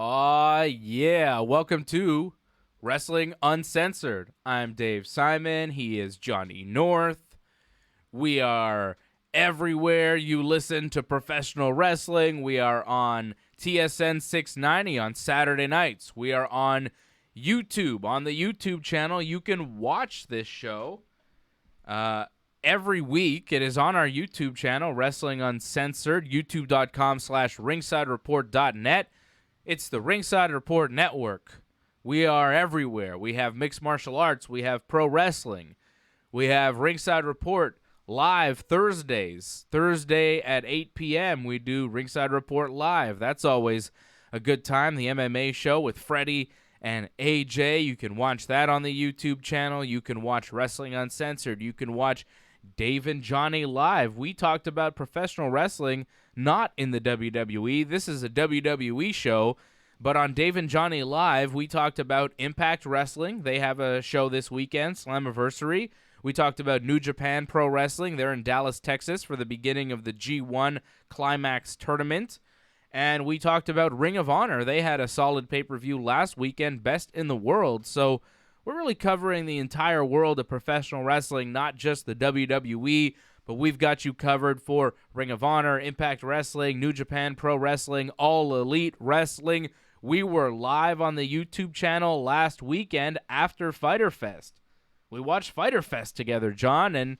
Yeah. Welcome to Wrestling Uncensored. I'm Dave Simon. He is Johnny North. We are everywhere you listen to professional wrestling. We are on TSN 690 on Saturday nights. We are on YouTube. On the YouTube channel, you can watch this show every week. It is on our YouTube channel, Wrestling Uncensored, youtube.com/ringsidereport.net. It's the Ringside Report Network. We are everywhere. We have mixed martial arts. We have pro wrestling. We have Ringside Report live Thursdays. Thursday at 8 p.m. we do Ringside Report live. That's always a good time. The MMA show with Freddie and AJ. You can watch that on the YouTube channel. You can watch Wrestling Uncensored. You can watch Dave and Johnny live. We talked about professional wrestling, not in the WWE. This is a WWE show, but on Dave and Johnny live, we talked about Impact Wrestling. They have a show this weekend, Slammiversary. We talked about New Japan Pro Wrestling. They're in Dallas, Texas for the beginning of the G1 Climax Tournament. And we talked about Ring of Honor. They had a solid pay-per-view last weekend, Best in the World. So we're really covering the entire world of professional wrestling, not just the WWE, but we've got you covered for Ring of Honor, Impact Wrestling, New Japan Pro Wrestling, All Elite Wrestling. We were live on the YouTube channel last weekend after Fyter Fest. We watched Fyter Fest together, John, and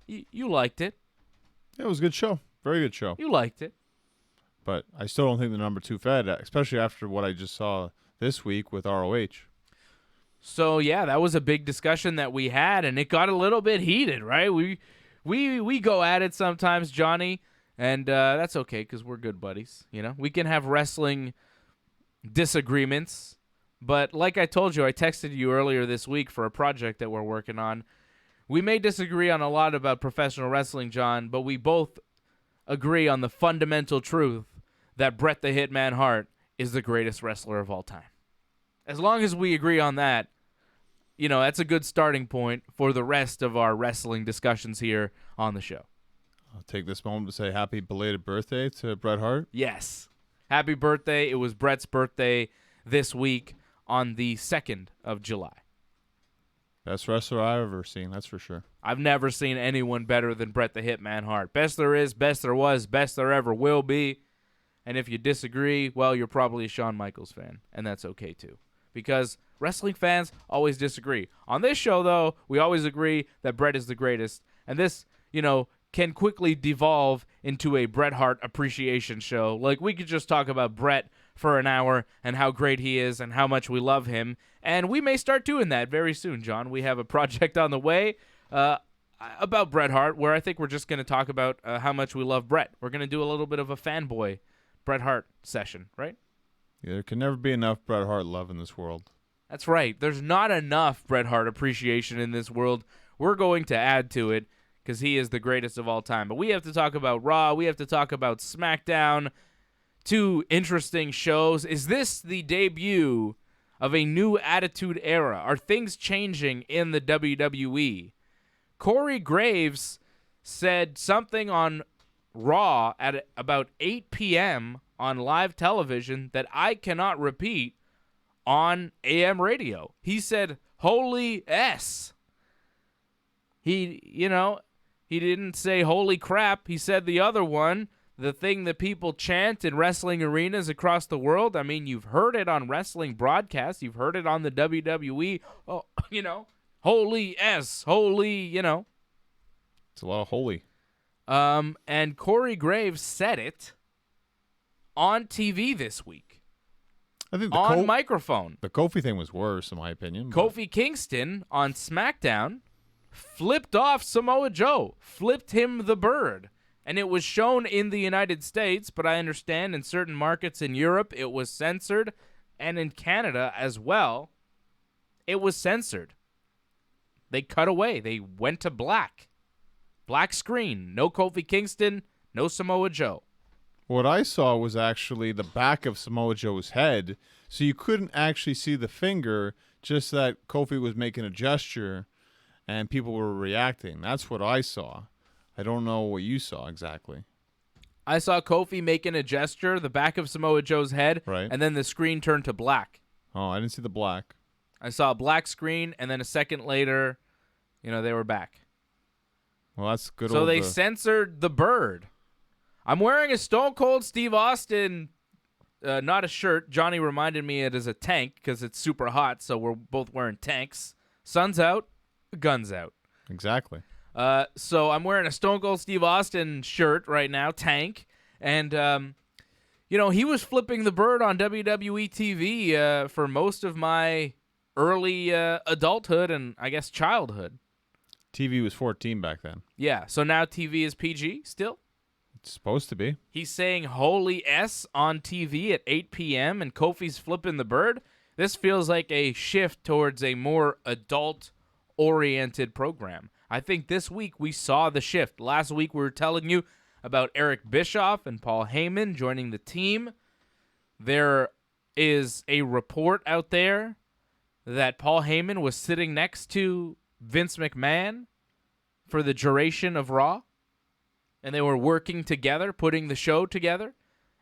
you liked it. Yeah, it was a good show. Very good show. You liked it. But I still don't think the number 2 fed, especially after what I just saw this week with ROH. So, yeah, that was a big discussion that we had, and it got a little bit heated, right? We go at it sometimes, Johnny, and that's okay because we're good buddies. You know, we can have wrestling disagreements, but like I told you, I texted you earlier this week for a project that we're working on. We may disagree on a lot about professional wrestling, John, but we both agree on the fundamental truth that Bret the Hitman Hart is the greatest wrestler of all time. As long as we agree on that, you know, that's a good starting point for the rest of our wrestling discussions here on the show. I'll take this moment to say happy belated birthday to Bret Hart. Yes. Happy birthday. It was Bret's birthday this week on the 2nd of July. Best wrestler I've ever seen, that's for sure. I've never seen anyone better than Bret the Hitman Hart. Best there is, best there was, best there ever will be. And if you disagree, well, you're probably a Shawn Michaels fan, and that's okay too. Because wrestling fans always disagree. On this show, though, we always agree that Bret is the greatest. And this, you know, can quickly devolve into a Bret Hart appreciation show. Like, we could just talk about Bret for an hour and how great he is and how much we love him. And we may start doing that very soon, John. We have a project on the way about Bret Hart where I think we're just going to talk about how much we love Bret. We're going to do a little bit of a fanboy Bret Hart session, right? Yeah, there can never be enough Bret Hart love in this world. That's right. There's not enough Bret Hart appreciation in this world. We're going to add to it because he is the greatest of all time. But we have to talk about Raw. We have to talk about SmackDown. Two interesting shows. Is this the debut of a new attitude era? Are things changing in the WWE? Corey Graves said something on Raw at about 8 p.m. on live television that I cannot repeat on AM radio. He said, "Holy S." He didn't say "holy crap." He said the other one, the thing that people chant in wrestling arenas across the world. I mean, you've heard it on wrestling broadcasts. You've heard it on the WWE. Oh, you know, holy S, holy, you know. It's a lot of holy. And Corey Graves said it on TV this week. I think on microphone. The Kofi thing was worse, in my opinion. Kofi Kingston on SmackDown flipped off Samoa Joe, flipped him the bird. And it was shown in the United States, but I understand in certain markets in Europe it was censored, and in Canada as well, it was censored. They cut away. They went to black. Black screen. No Kofi Kingston, no Samoa Joe. What I saw was actually the back of Samoa Joe's head, so you couldn't actually see the finger, just that Kofi was making a gesture, and people were reacting. That's what I saw. I don't know what you saw exactly. I saw Kofi making a gesture, the back of Samoa Joe's head, Right. and then the screen turned to black. Oh, I didn't see the black. I saw a black screen, and then a second later, they were back. Well, that's good. So they censored the bird. I'm wearing a Stone Cold Steve Austin, not a shirt. Johnny reminded me it is a tank because it's super hot, so we're both wearing tanks. Sun's out, guns out. Exactly. So I'm wearing a Stone Cold Steve Austin shirt right now, tank. And, he was flipping the bird on WWE TV for most of my early adulthood and, I guess, childhood. TV was 14 back then. Yeah, so now TV is PG still? It's supposed to be. He's saying holy S on TV at 8 p.m. and Kofi's flipping the bird. This feels like a shift towards a more adult-oriented program. I think this week we saw the shift. Last week we were telling you about Eric Bischoff and Paul Heyman joining the team. There is a report out there that Paul Heyman was sitting next to Vince McMahon for the duration of Raw. And they were working together, putting the show together.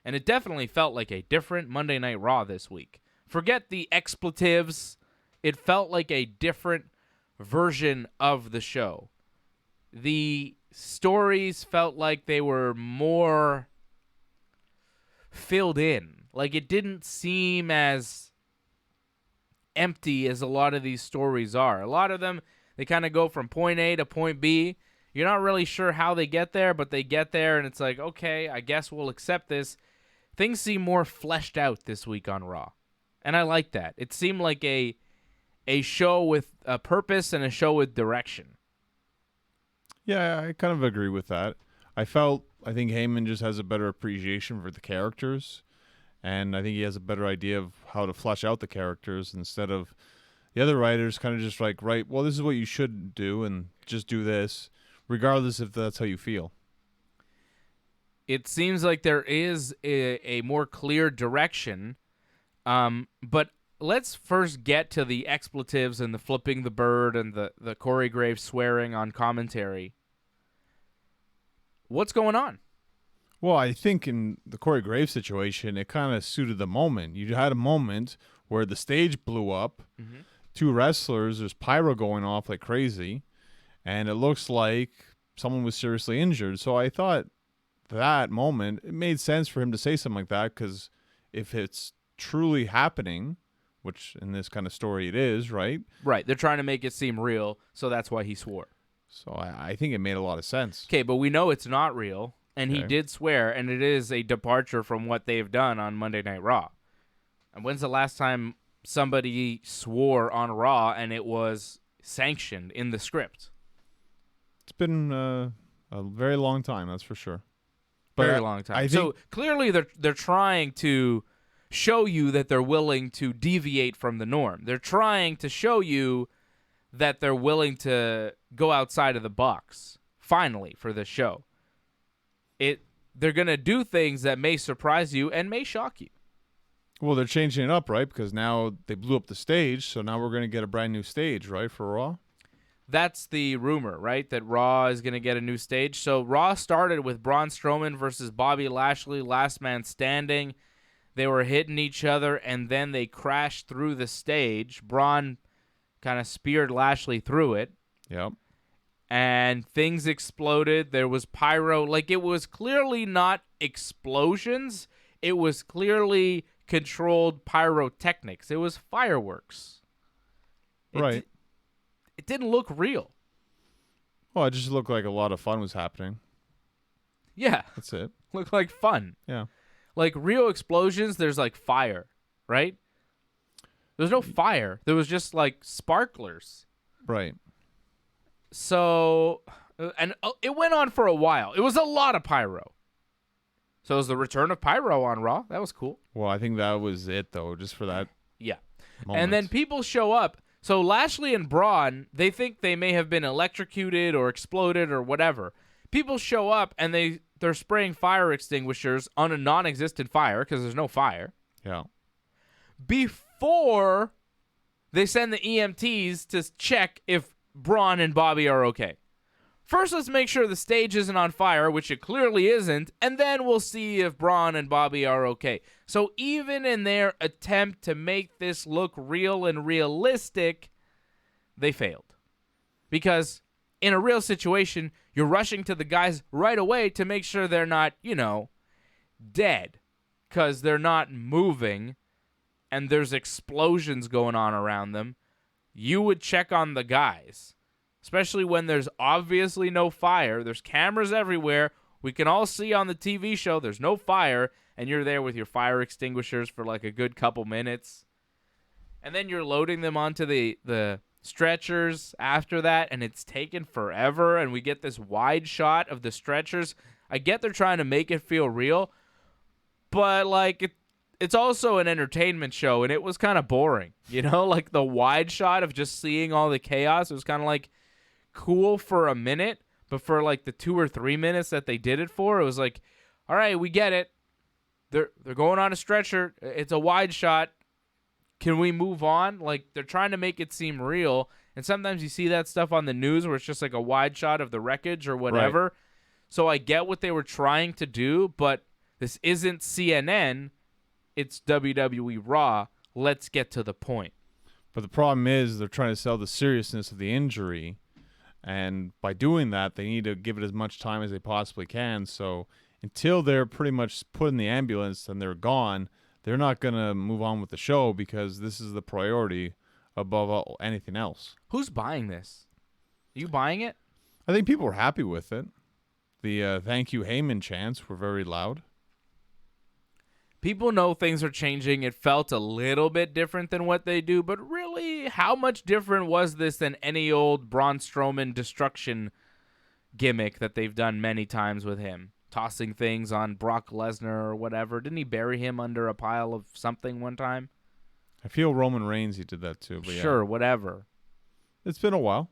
And it definitely felt like a different Monday Night Raw this week. Forget the expletives. It felt like a different version of the show. The stories felt like they were more filled in. Like it didn't seem as empty as a lot of these stories are. A lot of them, they kind of go from point A to point B. You're not really sure how they get there, but they get there, and it's like, okay, I guess we'll accept this. Things seem more fleshed out this week on Raw, and I like that. It seemed like a show with a purpose and a show with direction. Yeah, I kind of agree with that. I think Heyman just has a better appreciation for the characters, and I think he has a better idea of how to flesh out the characters instead of the other writers kind of just like, right, well, this is what you should do, and just do this, regardless if that's how you feel. It seems like there is a more clear direction, but let's first get to the expletives and the flipping the bird and the Corey Graves swearing on commentary. What's going on? Well, I think in the Corey Graves situation, it kind of suited the moment. You had a moment where the stage blew up, two wrestlers, there's pyro going off like crazy, and it looks like someone was seriously injured. So I thought that moment, it made sense for him to say something like that, because if it's truly happening, which in this kind of story it is, right? Right. They're trying to make it seem real, so that's why he swore. So I think it made a lot of sense. Okay, but we know it's not real, and he Okay. did swear, and it is a departure from what they've done on Monday Night Raw. And when's the last time somebody swore on Raw and it was sanctioned in the script? It's been a very long time, that's for sure. Very long time. I think, So clearly they're trying to show you that they're willing to deviate from the norm. They're trying to show you that they're willing to go outside of the box, finally, for this show. They're going to do things that may surprise you and may shock you. well, they're changing it up, right? Because now they blew up the stage, so now we're going to get a brand new stage, right, for Raw? That's the rumor, right? That Raw is going to get a new stage. So Raw started with Braun Strowman versus Bobby Lashley, last man standing. They were hitting each other, and then they crashed through the stage. Braun kind of speared Lashley through it, Yep. and things exploded. There was pyro. Like, it was clearly not explosions. It was clearly controlled pyrotechnics. It was fireworks. Right. It didn't look real. Well, it just looked like a lot of fun was happening. Yeah, That's it. looked like fun. Yeah. Like, real explosions, there's, like, fire, right? There's no fire. There was just, like, sparklers. Right. So, and it went on for a while. It was a lot of pyro. So it was the return of pyro on Raw. That was cool. Well, I think that was it, though, just for that Yeah. moment. And then people show up. So Lashley and Braun, they think they may have been electrocuted or exploded or whatever. People show up, and they're spraying fire extinguishers on a non-existent fire because there's no fire. Yeah. Before they send the EMTs to check if Braun and Bobby are okay. First, let's make sure the stage isn't on fire, which it clearly isn't, and then we'll see if Braun and Bobby are okay. So even in their attempt to make this look real and realistic, they failed. Because in a real situation, you're rushing to the guys right away to make sure they're not, dead. Because they're not moving and there's explosions going on around them. You would check on the guys. Especially when there's obviously no fire. There's cameras everywhere. We can all see on the TV show there's no fire, and you're there with your fire extinguishers for like a good couple minutes. And then you're loading them onto the stretchers after that, and it's taken forever, and we get this wide shot of the stretchers. I get they're trying to make it feel real, but like it's also an entertainment show, and it was kind of boring. Like the wide shot of just seeing all the chaos, it was kind of like cool for a minute, but for like the 2 or 3 minutes that they did it for, it was like, all right, we get it. They're going on a stretcher. It's a wide shot. Can we move on? Like, they're trying to make it seem real, and sometimes you see that stuff on the news where it's just like a wide shot of the wreckage or whatever. Right. So I get what they were trying to do, but this isn't CNN. It's WWE Raw. Let's get to the point. But the problem is they're trying to sell the seriousness of the injury. And by doing that, they need to give it as much time as they possibly can. So until they're pretty much put in the ambulance and they're gone, they're not going to move on with the show because this is the priority above anything else. Who's buying this? Are you buying it? I think people were happy with it. The thank you Heyman chants were very loud. People know things are changing. It felt a little bit different than what they do, but really, how much different was this than any old Braun Strowman destruction gimmick that they've done many times with him? Tossing things on Brock Lesnar or whatever. Didn't he bury him under a pile of something one time? I feel Roman Reigns, he did that too. But sure, whatever. It's been a while.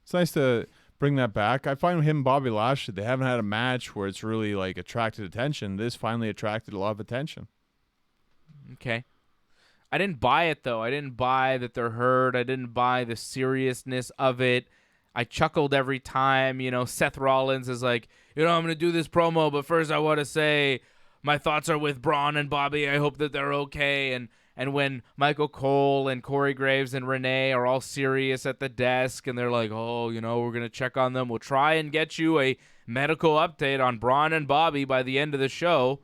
It's nice to bring that back. I find him and Bobby Lashley, they haven't had a match where it's really like attracted attention. This finally attracted a lot of attention. Okay. I didn't buy it, though. I didn't buy that they're hurt. I didn't buy the seriousness of it. I chuckled every time. Seth Rollins is like, I'm going to do this promo, but first I want to say my thoughts are with Braun and Bobby. I hope that they're okay. And when Michael Cole and Corey Graves and Renee are all serious at the desk and they're like, we're going to check on them. We'll try and get you a medical update on Braun and Bobby by the end of the show.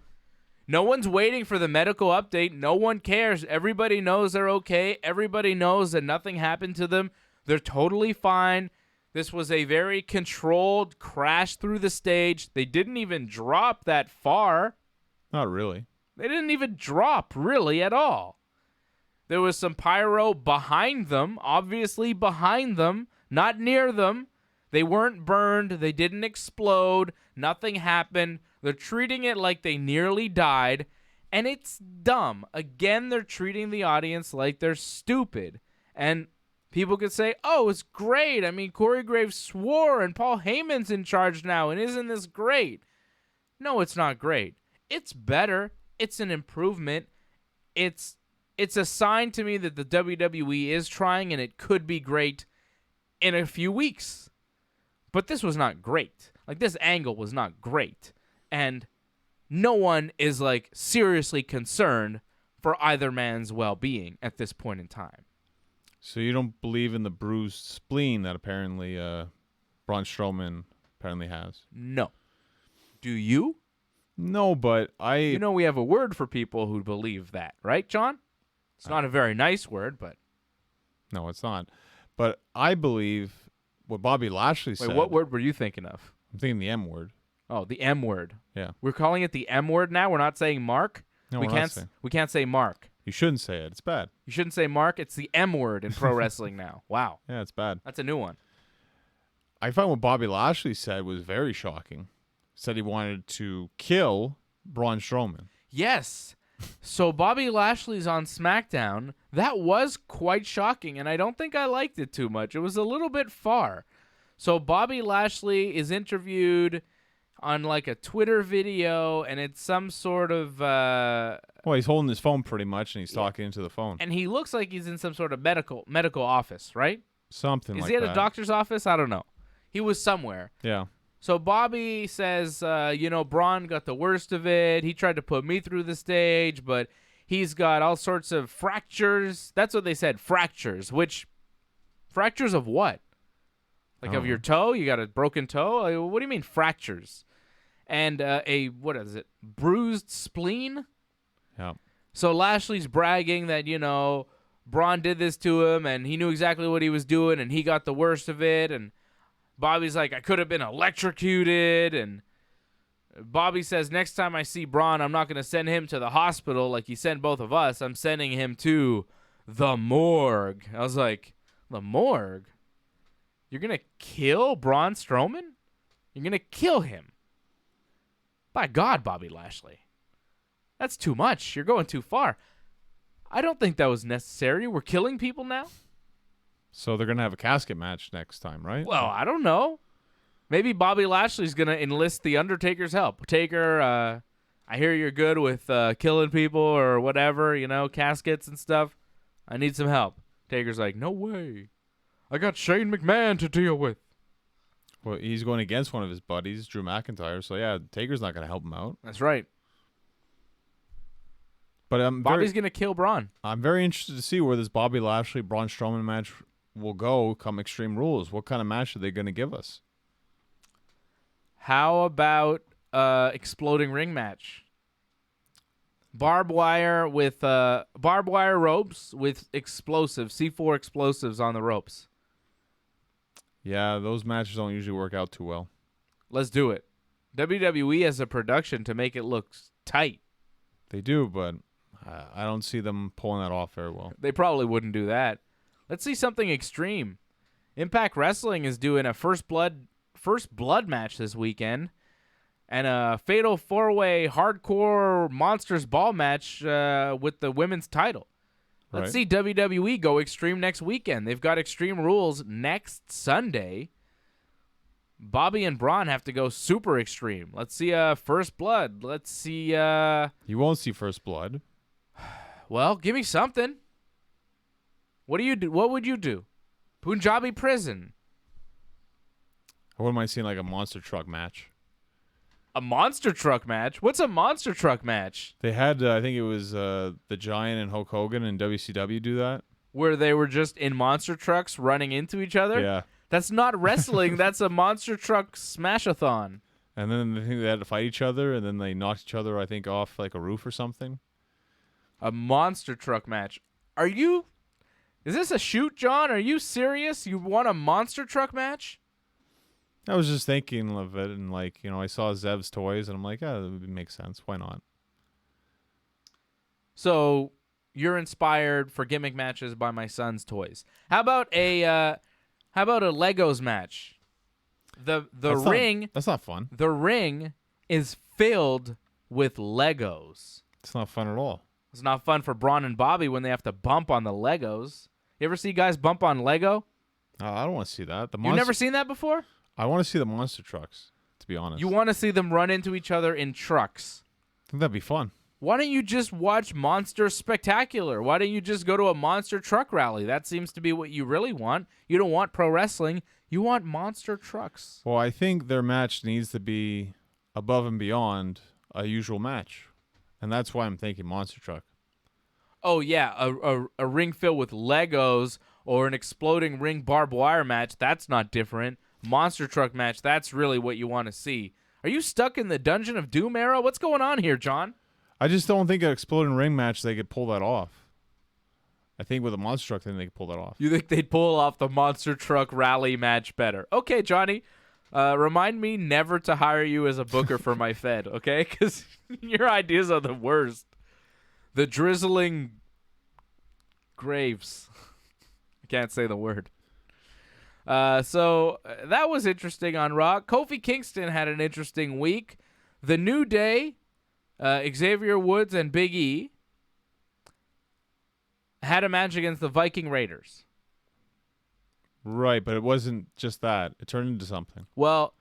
No one's waiting for the medical update. No one cares. Everybody knows they're okay. Everybody knows that nothing happened to them. They're totally fine. This was a very controlled crash through the stage. They didn't even drop that far. Not really. They didn't even drop, really, at all. There was some pyro behind them, obviously behind them, not near them. They weren't burned. They didn't explode. Nothing happened. They're treating it like they nearly died, and it's dumb. Again, they're treating the audience like they're stupid. And people could say, it's great. I mean, Corey Graves swore, and Paul Heyman's in charge now, and isn't this great? No, it's not great. It's better. It's an improvement. It's a sign to me that the WWE is trying, and it could be great in a few weeks. But this was not great. Like, this angle was not great. And no one is, like, seriously concerned for either man's well-being at this point in time. So you don't believe in the bruised spleen that apparently Braun Strowman apparently has? No. Do you? No, but I... we have a word for people who believe that, right, John? It's not a very nice word, but... No, it's not. But I believe what Bobby Lashley said... Wait, what word were you thinking of? I'm thinking the M word. Oh, the M word. Yeah. We're calling it the M word now? We're not saying Mark? No, we can't say Mark. You shouldn't say it. It's bad. You shouldn't say Mark. It's the M word in pro wrestling now. Wow. Yeah, it's bad. That's a new one. I find what Bobby Lashley said was very shocking. Said he wanted to kill Braun Strowman. Yes. So Bobby Lashley's on SmackDown. That was quite shocking, and I don't think I liked it too much. It was a little bit far. So Bobby Lashley is interviewed on like a Twitter video, and it's some sort of... Well, he's holding his phone pretty much, and he's talking into the phone. And he looks like he's in some sort of medical office, right? Something like that. Is he at a doctor's office? I don't know. He was somewhere. Yeah. So Bobby says, Braun got the worst of it. He tried to put me through the stage, but he's got all sorts of fractures. That's what they said, fractures. Which, fractures of what? Like of your toe? You got a broken toe? Like, what do you mean fractures? And what is it, bruised spleen? Yeah. So Lashley's bragging that, Braun did this to him, and he knew exactly what he was doing, and he got the worst of it, and Bobby's like, I could have been electrocuted, and Bobby says, next time I see Braun, I'm not going to send him to the hospital like he sent both of us. I'm sending him to the morgue. I was like, the morgue? You're going to kill Braun Strowman? You're going to kill him? By God, Bobby Lashley. That's too much. You're going too far. I don't think that was necessary. We're killing people now? So they're going to have a casket match next time, right? Well, I don't know. Maybe Bobby Lashley's going to enlist The Undertaker's help. Taker, I hear you're good with killing people or whatever, caskets and stuff. I need some help. Taker's like, no way. I got Shane McMahon to deal with. Well, he's going against one of his buddies, Drew McIntyre. So, yeah, Taker's not going to help him out. That's right. But Bobby's going to kill Braun. I'm very interested to see where this Bobby Lashley-Braun Strowman match will go come Extreme Rules. What kind of match are they going to give us? How about exploding ring match? Barbed wire ropes with explosives, C4 explosives on the ropes. Yeah, those matches don't usually work out too well. Let's do it. WWE has a production to make it look tight. They do, but I don't see them pulling that off very well. They probably wouldn't do that. Let's see something extreme. Impact Wrestling is doing a first blood match this weekend, and a fatal 4-way hardcore monsters ball match with the women's title. Let's see WWE go extreme next weekend. They've got Extreme Rules next Sunday. Bobby and Braun have to go super extreme. Let's see first blood. Let's see. You won't see first blood. Well, give me something. What do you do? What would you do? Punjabi prison. I wouldn't mind seeing like a monster truck match. A monster truck match? What's a monster truck match? They had, I think it was the Giant and Hulk Hogan and WCW do that. Where they were just in monster trucks running into each other? Yeah. That's not wrestling. That's a monster truck smash-a-thon. And then I think they had to fight each other, and then they knocked each other, I think, off like a roof or something. A monster truck match. Is this a shoot, John? Are you serious? You want a monster truck match? I was just thinking of it, and I saw Zev's toys, and I'm like, yeah, that would make sense. Why not? So you're inspired for gimmick matches by my son's toys. How about a Legos match? The ring. That's not fun. The ring is filled with Legos. It's not fun at all. It's not fun for Braun and Bobby when they have to bump on the Legos. You ever see guys bump on Lego? I don't want to see that. You've never seen that before? I want to see the monster trucks, to be honest. You want to see them run into each other in trucks. I think that'd be fun. Why don't you just watch Monster Spectacular? Why don't you just go to a monster truck rally? That seems to be what you really want. You don't want pro wrestling. You want monster trucks. Well, I think their match needs to be above and beyond a usual match. And that's why I'm thinking monster truck. Oh, yeah, a ring filled with Legos or an exploding ring barbed wire match. That's not different. Monster truck match, that's really what you want to see. Are you stuck in the Dungeon of Doom era? What's going on here, John? I just don't think an exploding ring match, they could pull that off. I think with a monster truck, then they could pull that off. You think they'd pull off the monster truck rally match better? Okay, Johnny. Remind me never to hire you as a booker for my Fed, okay? Because your ideas are the worst. The drizzling graves. I can't say the word. So that was interesting on Raw. Kofi Kingston had an interesting week. The New Day, Xavier Woods and Big E had a match against the Viking Raiders. Right, but it wasn't just that. It turned into something. Well,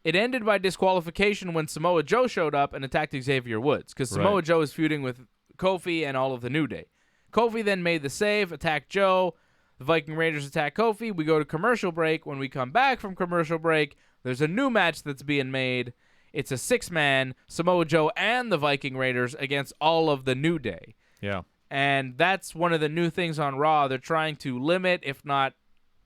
it ended by disqualification when Samoa Joe showed up and attacked Xavier Woods, because Samoa Joe is feuding with Kofi and all of the New Day. Kofi then made the save, attacked Joe. The Viking Raiders attack Kofi. We go to commercial break. When we come back from commercial break, there's a new match that's being made. It's a 6-man, Samoa Joe and the Viking Raiders against all of the New Day. Yeah. And that's one of the new things on Raw. They're trying to limit, if not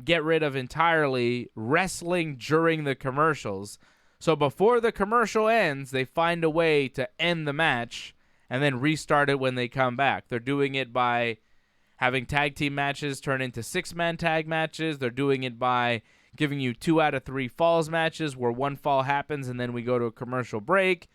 get rid of entirely, wrestling during the commercials. So before the commercial ends, they find a way to end the match and then restart it when they come back. They're doing it by having tag team matches turn into 6-man tag matches. They're doing it by giving you 2 out of 3 falls matches where one fall happens and then we go to a commercial break.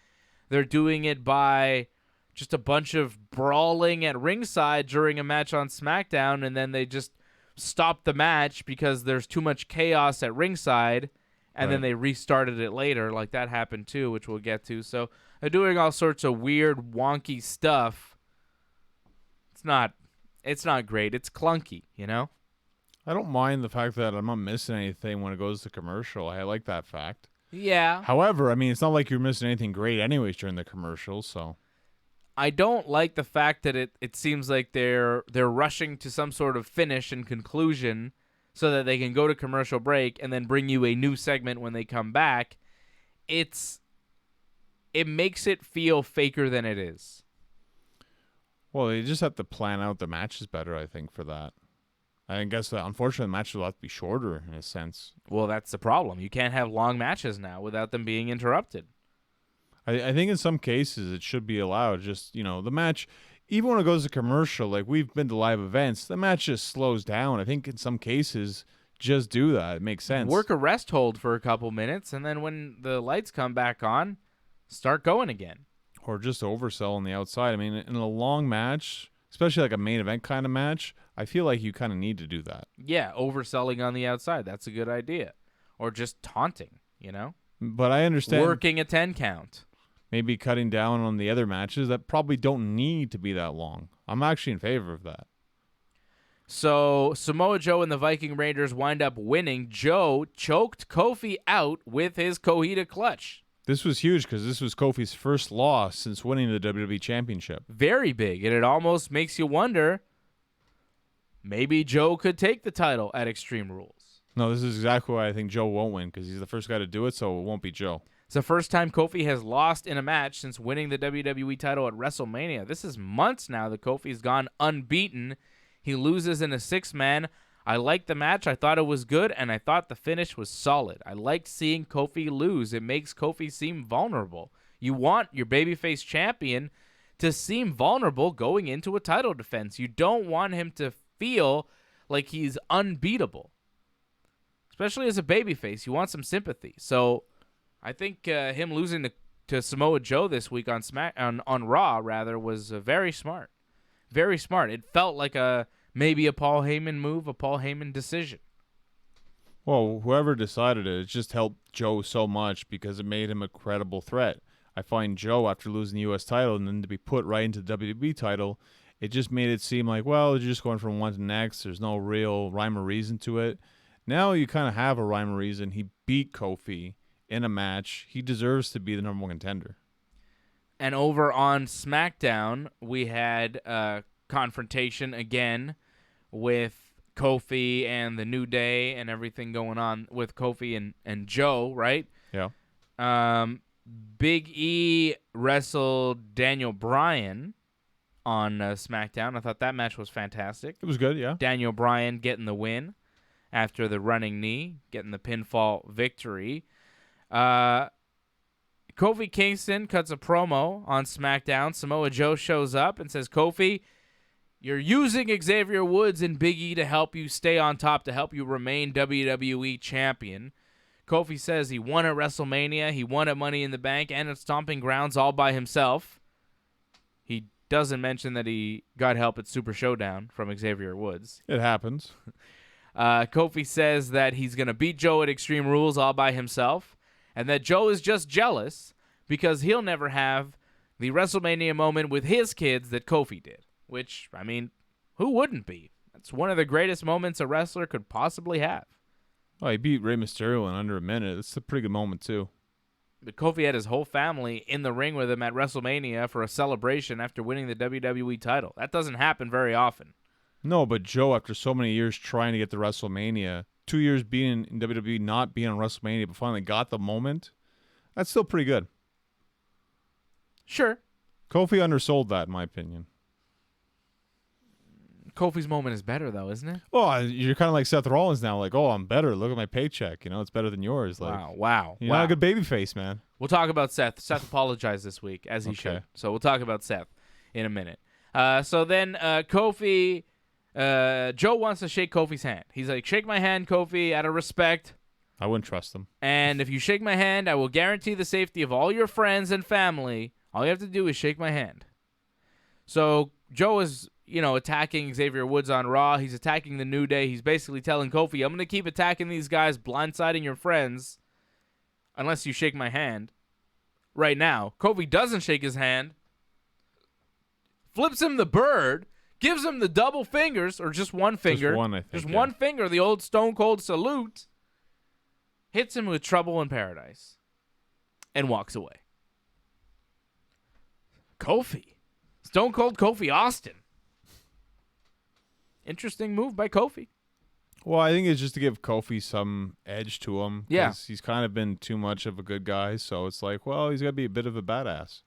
They're doing it by just a bunch of brawling at ringside during a match on SmackDown, and then they just stop the match because there's too much chaos at ringside, and then they restarted it later. Like that happened too, which we'll get to. So they're doing all sorts of weird, wonky stuff. It's not great. It's clunky, you know? I don't mind the fact that I'm not missing anything when it goes to commercial. I like that fact. Yeah. However, I mean, it's not like you're missing anything great anyways during the commercial, so. I don't like the fact that it seems like they're rushing to some sort of finish and conclusion so that they can go to commercial break and then bring you a new segment when they come back. It makes it feel faker than it is. Well, they just have to plan out the matches better, I think, for that. I guess, unfortunately, the matches will have to be shorter in a sense. Well, that's the problem. You can't have long matches now without them being interrupted. I think in some cases it should be allowed. Just, the match, even when it goes to commercial, like we've been to live events, the match just slows down. I think in some cases, just do that. It makes sense. Work a rest hold for a couple minutes, and then when the lights come back on, start going again. Or just oversell on the outside. I mean, in a long match, especially like a main event kind of match, I feel like you kind of need to do that. Yeah, overselling on the outside. That's a good idea. Or just taunting, But I understand. Working a 10 count. Maybe cutting down on the other matches that probably don't need to be that long. I'm actually in favor of that. So Samoa Joe and the Viking Raiders wind up winning. Joe choked Kofi out with his Cohita clutch. This was huge because this was Kofi's first loss since winning the WWE Championship. Very big, and it almost makes you wonder, maybe Joe could take the title at Extreme Rules. No, this is exactly why I think Joe won't win, because he's the first guy to do it, so it won't be Joe. It's the first time Kofi has lost in a match since winning the WWE title at WrestleMania. This is months now that Kofi's gone unbeaten. He loses in a 6-man. I liked the match. I thought it was good, and I thought the finish was solid. I liked seeing Kofi lose. It makes Kofi seem vulnerable. You want your babyface champion to seem vulnerable going into a title defense. You don't want him to feel like he's unbeatable. Especially as a babyface, you want some sympathy. So I think him losing to Samoa Joe this week on Raw was very smart. Very smart. It felt like maybe a Paul Heyman move, a Paul Heyman decision. Well, whoever decided it just helped Joe so much because it made him a credible threat. I find Joe, after losing the U.S. title and then to be put right into the WWE title, it just made it seem like, well, you're just going from one to the next. There's no real rhyme or reason to it. Now you kind of have a rhyme or reason. He beat Kofi in a match. He deserves to be the number one contender. And over on SmackDown, we had a confrontation again with Kofi and the New Day and everything going on with Kofi and Joe, right? Yeah. Big E wrestled Daniel Bryan on SmackDown. I thought that match was fantastic. It was good, yeah. Daniel Bryan getting the win after the running knee, getting the pinfall victory. Kofi Kingston cuts a promo on SmackDown. Samoa Joe shows up and says, Kofi, you're using Xavier Woods and Big E to help you stay on top, to help you remain WWE champion. Kofi says he won at WrestleMania, he won at Money in the Bank, and at Stomping Grounds all by himself. He doesn't mention that he got help at Super Showdown from Xavier Woods. It happens. Kofi says that he's going to beat Joe at Extreme Rules all by himself, and that Joe is just jealous because he'll never have the WrestleMania moment with his kids that Kofi did. Which, I mean, who wouldn't be? That's one of the greatest moments a wrestler could possibly have. Oh, he beat Rey Mysterio in under a minute. That's a pretty good moment, too. But Kofi had his whole family in the ring with him at WrestleMania for a celebration after winning the WWE title. That doesn't happen very often. No, but Joe, after so many years trying to get to WrestleMania, 2 years being in WWE, not being on WrestleMania, but finally got the moment, that's still pretty good. Sure. Kofi undersold that, in my opinion. Kofi's moment is better, though, isn't it? Oh, you're kind of like Seth Rollins now. Like, oh, I'm better. Look at my paycheck. You know, it's better than yours. Like, Wow. You're not a good baby face, man. We'll talk about Seth. Seth apologized this week, as he should. So we'll talk about Seth in a minute. So then Kofi, Joe wants to shake Kofi's hand. He's like, shake my hand, Kofi, out of respect. I wouldn't trust him. And if you shake my hand, I will guarantee the safety of all your friends and family. All you have to do is shake my hand. So Joe is, attacking Xavier Woods on Raw. He's attacking the New Day. He's basically telling Kofi, I'm going to keep attacking these guys, blindsiding your friends, unless you shake my hand. Right now, Kofi doesn't shake his hand, flips him the bird, gives him the double fingers, or just one finger. Just one, I think. Just one finger, the old Stone Cold salute. Hits him with Trouble in Paradise. And walks away. Kofi. Stone Cold Kofi Austin. Interesting move by Kofi. Well, I think it's just to give Kofi some edge to him. Yeah. Because he's kind of been too much of a good guy. So it's like, well, he's got to be a bit of a badass.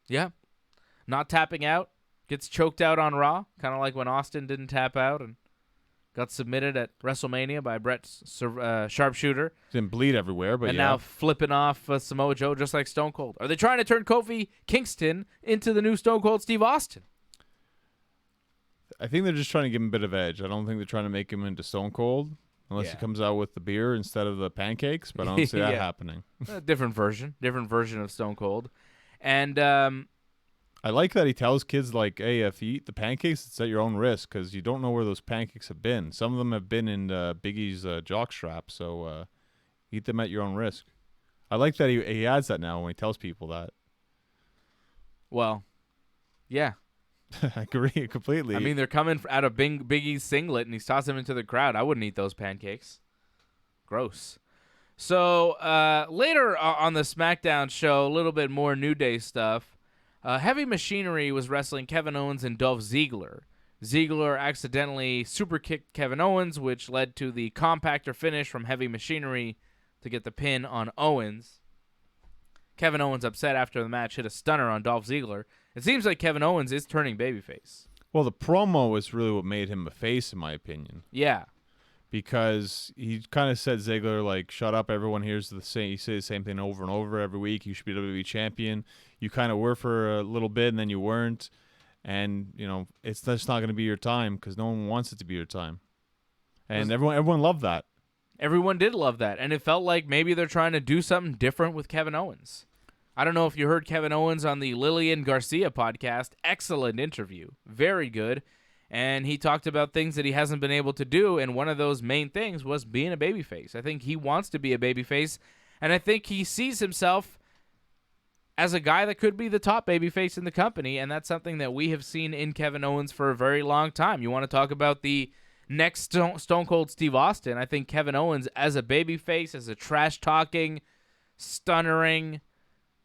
Yeah. Not tapping out. Gets choked out on Raw. Kind of like when Austin didn't tap out and got submitted at WrestleMania by Brett's sharpshooter. Didn't bleed everywhere, but and now flipping off Samoa Joe just like Stone Cold. Are they trying to turn Kofi Kingston into the new Stone Cold Steve Austin? I think they're just trying to give him a bit of edge. I don't think they're trying to make him into Stone Cold unless he comes out with the beer instead of the pancakes, but I don't see that happening. A different version of Stone Cold. And I like that he tells kids, like, hey, if you eat the pancakes, it's at your own risk because you don't know where those pancakes have been. Some of them have been in Biggie's jockstrap, so eat them at your own risk. I like that he adds that now when he tells people that. Well, yeah. I agree completely. I mean, they're coming out of Big E's singlet, and he's tossing him into the crowd. I wouldn't eat those pancakes. Gross. So later on the SmackDown show, a little bit more New Day stuff. Heavy Machinery was wrestling Kevin Owens and Dolph Ziggler. Ziggler accidentally super kicked Kevin Owens, which led to the compactor finish from Heavy Machinery to get the pin on Owens. Kevin Owens, upset after the match, hit a stunner on Dolph Ziggler. It seems like Kevin Owens is turning babyface. Well, the promo is really what made him a face, in my opinion. Yeah. Because he kind of said Ziggler, like, shut up, everyone hears the same. You say the same thing over and over every week. You should be WWE champion. You kind of were for a little bit, and then you weren't. And, it's just not going to be your time because no one wants it to be your time. And everyone loved that. Everyone did love that. And it felt like maybe they're trying to do something different with Kevin Owens. I don't know if you heard Kevin Owens on the Lillian Garcia podcast. Excellent interview. Very good. And he talked about things that he hasn't been able to do, and one of those main things was being a babyface. I think he wants to be a babyface, and I think he sees himself as a guy that could be the top babyface in the company, and that's something that we have seen in Kevin Owens for a very long time. You want to talk about the next Stone Cold Steve Austin. I think Kevin Owens as a babyface, as a trash-talking, stunnering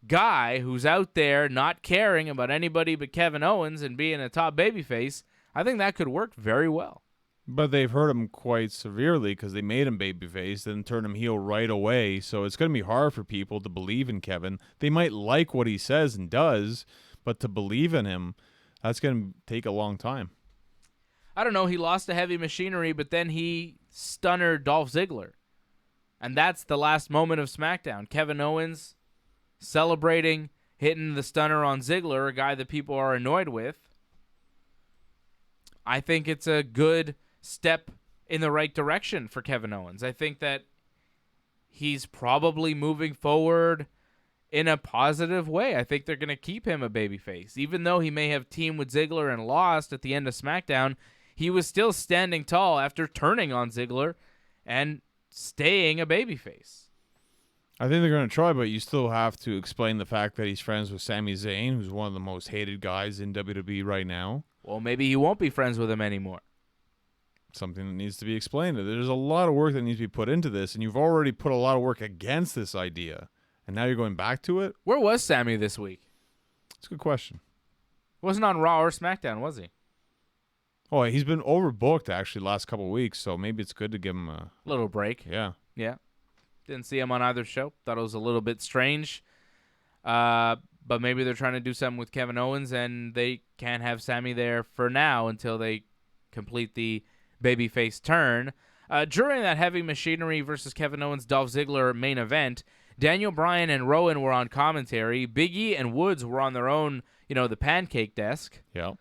guy who's out there not caring about anybody but Kevin Owens and being a top babyface, I think that could work very well. But they've hurt him quite severely because they made him babyface, then turned him heel right away. So it's going to be hard for people to believe in Kevin. They might like what he says and does, but to believe in him, that's going to take a long time. I don't know. He lost to Heavy Machinery, but then he stunnered Dolph Ziggler. And that's the last moment of SmackDown. Kevin Owens celebrating, hitting the stunner on Ziggler, a guy that people are annoyed with. I think it's a good step in the right direction for Kevin Owens. I think that he's probably moving forward in a positive way. I think they're going to keep him a babyface. Even though he may have teamed with Ziggler and lost at the end of SmackDown, he was still standing tall after turning on Ziggler and staying a babyface. I think they're going to try, but you still have to explain the fact that he's friends with Sami Zayn, who's one of the most hated guys in WWE right now. Well, maybe he won't be friends with him anymore. Something that needs to be explained. There's a lot of work that needs to be put into this, and you've already put a lot of work against this idea, and now you're going back to it? Where was Sami this week? That's a good question. Wasn't on Raw or SmackDown, was he? Oh, he's been overbooked actually last couple of weeks, so maybe it's good to give him a Little break. Yeah. Yeah. Didn't see him on either show. Thought it was a little bit strange. But maybe they're trying to do something with Kevin Owens, and they can't have Sammy there for now until they complete the babyface turn. During that Heavy Machinery versus Kevin Owens Dolph Ziggler main event, Daniel Bryan and Rowan were on commentary. Big E and Woods were on their own, the pancake desk. Yeah.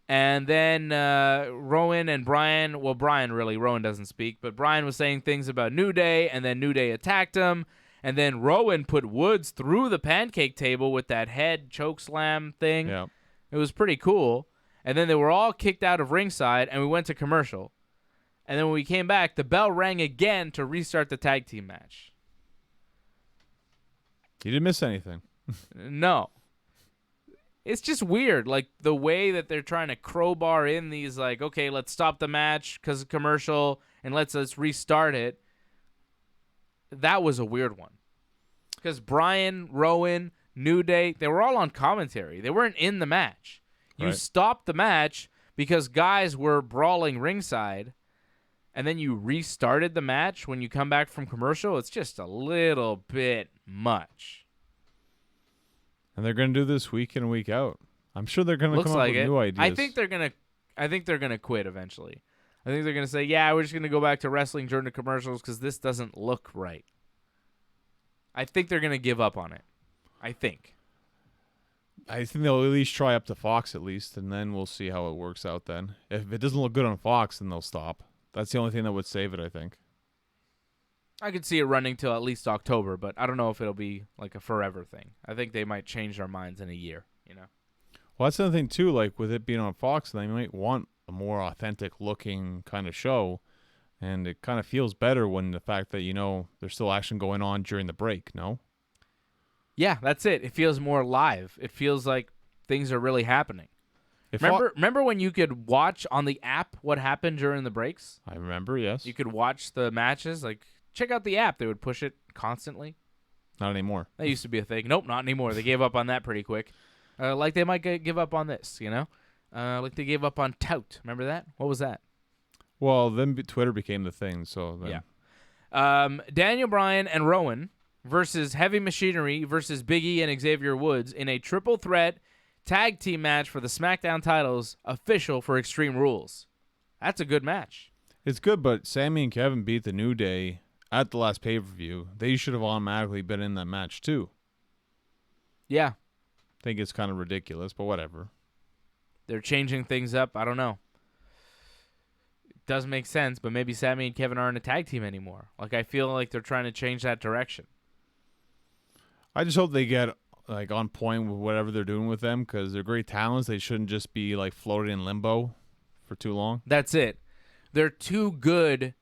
And then Rowan and Bryan, well, Bryan really, Rowan doesn't speak, but Bryan was saying things about New Day, and then New Day attacked him. And then Rowan put Woods through the pancake table with that head choke slam thing. Yeah. It was pretty cool. And then they were all kicked out of ringside, and we went to commercial. And then when we came back, the bell rang again to restart the tag team match. You didn't miss anything. No. It's just weird, like the way that they're trying to crowbar in these, like, okay, let's stop the match because of commercial, and let's restart it. That was a weird one. Because Bryan, Rowan, New Day, they were all on commentary. They weren't in the match. You Right. stopped the match because guys were brawling ringside, and then you restarted the match when you come back from commercial. It's just a little bit much. And they're going to do this week in and week out. I'm sure they're going to Looks come like up with it. new ideas. I think they're gonna quit eventually. I think they're gonna say, yeah, we're just gonna go back to wrestling during the commercials because this doesn't look right. I think they're gonna give up on it. I think they'll at least try up to Fox at least, and then we'll see how it works out then. If it doesn't look good on Fox, then they'll stop. That's the only thing that would save it, I think. I could see it running till at least October, but I don't know if it'll be like a forever thing. I think they might change their minds in a year, Well, that's another thing, too. Like, with it being on Fox, they might want a more authentic-looking kind of show, and it kind of feels better when the fact that, there's still action going on during the break, no? Yeah, that's it. It feels more live. It feels like things are really happening. Remember when you could watch on the app what happened during the breaks? I remember, yes. You could watch the matches. Like, check out the app. They would push it constantly. Not anymore. That used to be a thing. Nope, not anymore. They gave up on that pretty quick. Like they might give up on this, like they gave up on Tout. Remember that? What was that? Well, then Twitter became the thing, so then... Yeah. Daniel Bryan and Rowan versus Heavy Machinery versus Big E and Xavier Woods in a triple threat tag team match for the SmackDown titles, official for Extreme Rules. That's a good match. It's good, but Sammy and Kevin beat the New Day at the last pay-per-view. They should have automatically been in that match, too. Yeah. I think it's kind of ridiculous, but whatever. They're changing things up. I don't know. It does make sense, but maybe Sammy and Kevin aren't a tag team anymore. Like, I feel like they're trying to change that direction. I just hope they get on point with whatever they're doing with them, because they're great talents. They shouldn't just be floating in limbo for too long. That's it. They're too good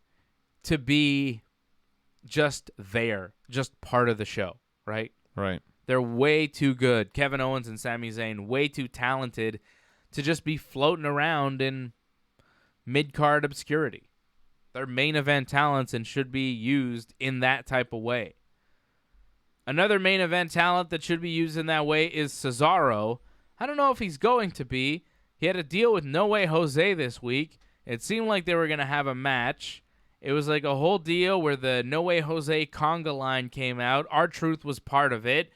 to be just there, just part of the show, right? Right. They're way too good. Kevin Owens and Sami Zayn, way too talented to just be floating around in mid-card obscurity. They're main event talents and should be used in that type of way. Another main event talent that should be used in that way is Cesaro. I don't know if he's going to be. He had a deal with No Way Jose this week. It seemed like they were going to have a match. It was like a whole deal where the No Way Jose conga line came out. R-Truth was part of it.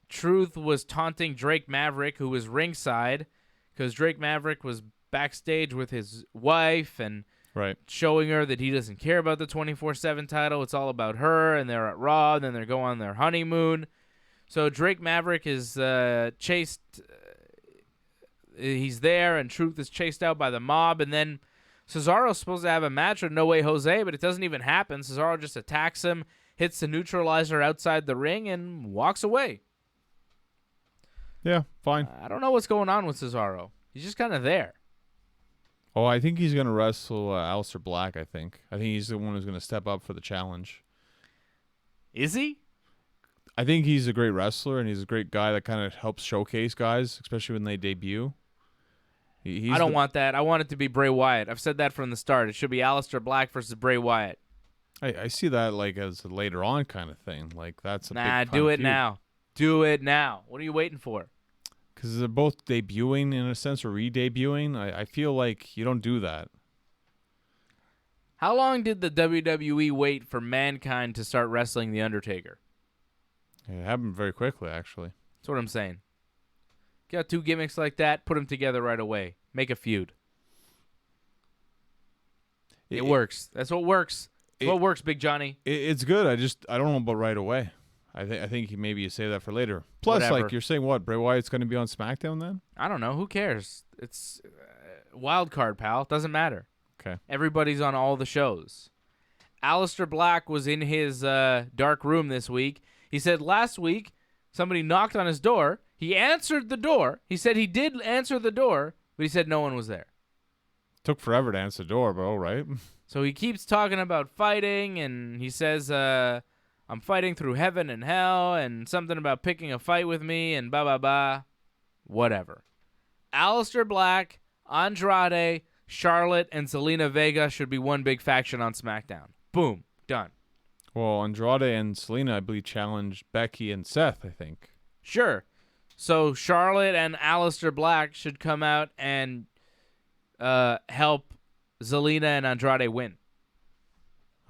Truth was taunting Drake Maverick, who was ringside, because Drake Maverick was backstage with his wife and Right. showing her that he doesn't care about the 24/7 title. It's all about her, and they're at Raw, and then they're going on their honeymoon. So Drake Maverick is chased. He's there, and Truth is chased out by the mob, and then Cesaro's supposed to have a match with No Way Jose, but it doesn't even happen. Cesaro just attacks him, hits the neutralizer outside the ring, and walks away. Yeah, fine. I don't know what's going on with Cesaro. He's just kind of there. Oh, I think he's going to wrestle Aleister Black, I think. I think he's the one who's going to step up for the challenge. Is he? I think he's a great wrestler, and he's a great guy that kind of helps showcase guys, especially when they debut. I don't want that. I want it to be Bray Wyatt. I've said that from the start. It should be Aleister Black versus Bray Wyatt. I see that as a later on kind of thing. That's a big do it feud. now. Do it now. What are you waiting for? Because they're both debuting in a sense, or re-debuting. I feel like you don't do that. How long did the WWE wait for Mankind to start wrestling The Undertaker? It happened very quickly, actually. That's what I'm saying. Got two gimmicks like that, put them together right away. Make a feud. It works. That's what works. That's what works, Big Johnny. It's good. I don't know about right away. I think maybe you say that for later. Plus, Whatever. like you're saying, what Bray Wyatt's going to be on SmackDown then? I don't know. Who cares? It's wild card, pal. Doesn't matter. Okay. Everybody's on all the shows. Aleister Black was in his dark room this week. He said last week somebody knocked on his door. He answered the door. He said he did answer the door, but he said no one was there. Took forever to answer the door, but all right. So he keeps talking about fighting, and he says, I'm fighting through heaven and hell, and something about picking a fight with me, and blah, blah, blah. Whatever. Aleister Black, Andrade, Charlotte, and Zelina Vega should be one big faction on SmackDown. Boom. Done. Well, Andrade and Selena, I believe, challenged Becky and Seth, I think. Sure. So Charlotte and Aleister Black should come out and help Zelina and Andrade win.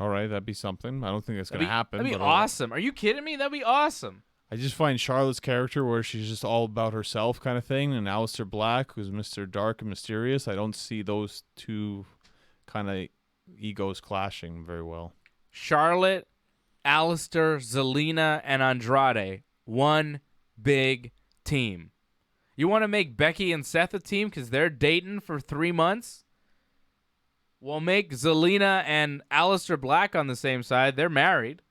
All right, that'd be something. I don't think that's going to happen. That'd be but awesome. Are you kidding me? That'd be awesome. I just find Charlotte's character where she's just all about herself kind of thing, and Aleister Black, who's Mr. Dark and Mysterious, I don't see those two kind of egos clashing very well. Charlotte, Aleister, Zelina, and Andrade. One big team. You want to make Becky and Seth a team because they're dating for 3 months? We'll make Zelina and Aleister Black on the same side. They're married.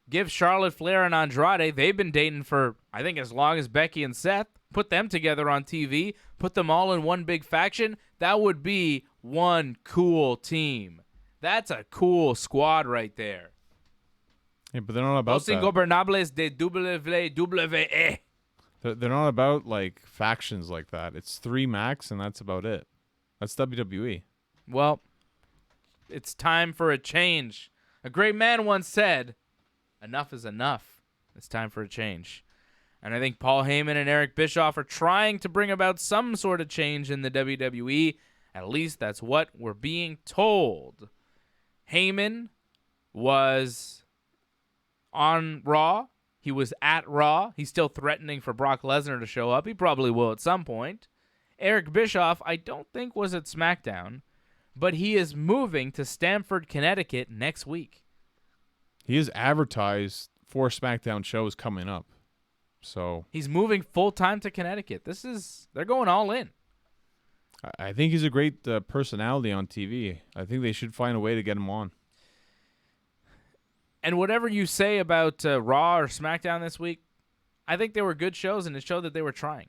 Give Charlotte Flair and Andrade. They've been dating for, I think, as long as Becky and Seth. Put them together on TV. Put them all in one big faction. That would be one cool team. That's a cool squad right there. Yeah, but they're not about Los Ingobernables de WWE. They're not about like factions like that. It's 3 max, and that's about it. That's WWE. Well, it's time for a change. A great man once said, enough is enough. It's time for a change. And I think Paul Heyman and Eric Bischoff are trying to bring about some sort of change in the WWE. At least that's what we're being told. Heyman was on Raw. He was at Raw. He's still threatening for Brock Lesnar to show up. He probably will at some point. Eric Bischoff, I don't think was at SmackDown, but he is moving to Stamford, Connecticut next week. He is advertised for SmackDown shows coming up. So he's moving full-time to Connecticut. They're going all in. I think he's a great personality on TV. I think they should find a way to get him on. And whatever you say about Raw or SmackDown this week, I think they were good shows, and it showed that they were trying.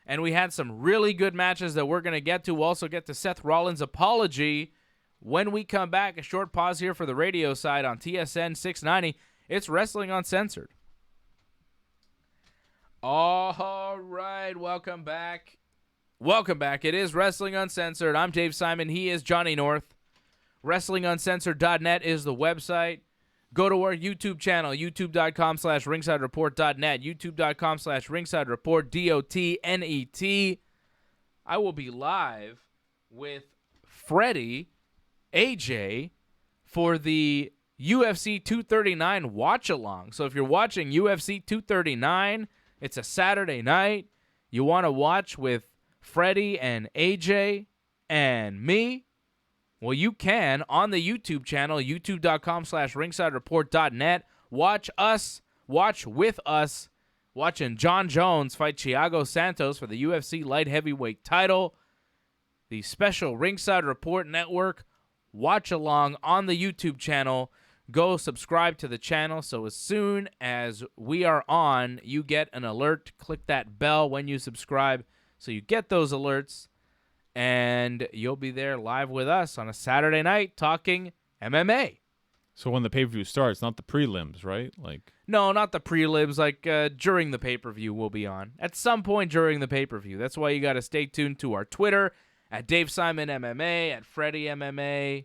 And we had some really good matches that we're going to get to. We'll also get to Seth Rollins' apology when we come back. A short pause here for the radio side on TSN 690. It's Wrestling Uncensored. All right, welcome back. Welcome back. It is Wrestling Uncensored. I'm Dave Simon. He is Johnny North. WrestlingUncensored.net is the website. Go to our YouTube channel, youtube.com/ringsidereport.net, youtube.com/ringsidereport, I will be live with Freddie, AJ, for the UFC 239 watch-along. So if you're watching UFC 239, it's a Saturday night, you want to watch with Freddie and AJ and me, well, you can on the YouTube channel, youtube.com/ringsidereport.net. Watch us, watch with us, watching John Jones fight Thiago Santos for the UFC light heavyweight title. The special Ringside Report Network watch along on the YouTube channel. Go subscribe to the channel so as soon as we are on, you get an alert. Click that bell when you subscribe so you get those alerts. And you'll be there live with us on a Saturday night talking MMA. So when the pay-per-view starts, not the prelims, right? No, not the prelims. During the pay-per-view, we'll be on. At some point during the pay-per-view. That's why you got to stay tuned to our Twitter, at Dave Simon MMA, at Freddie MMA,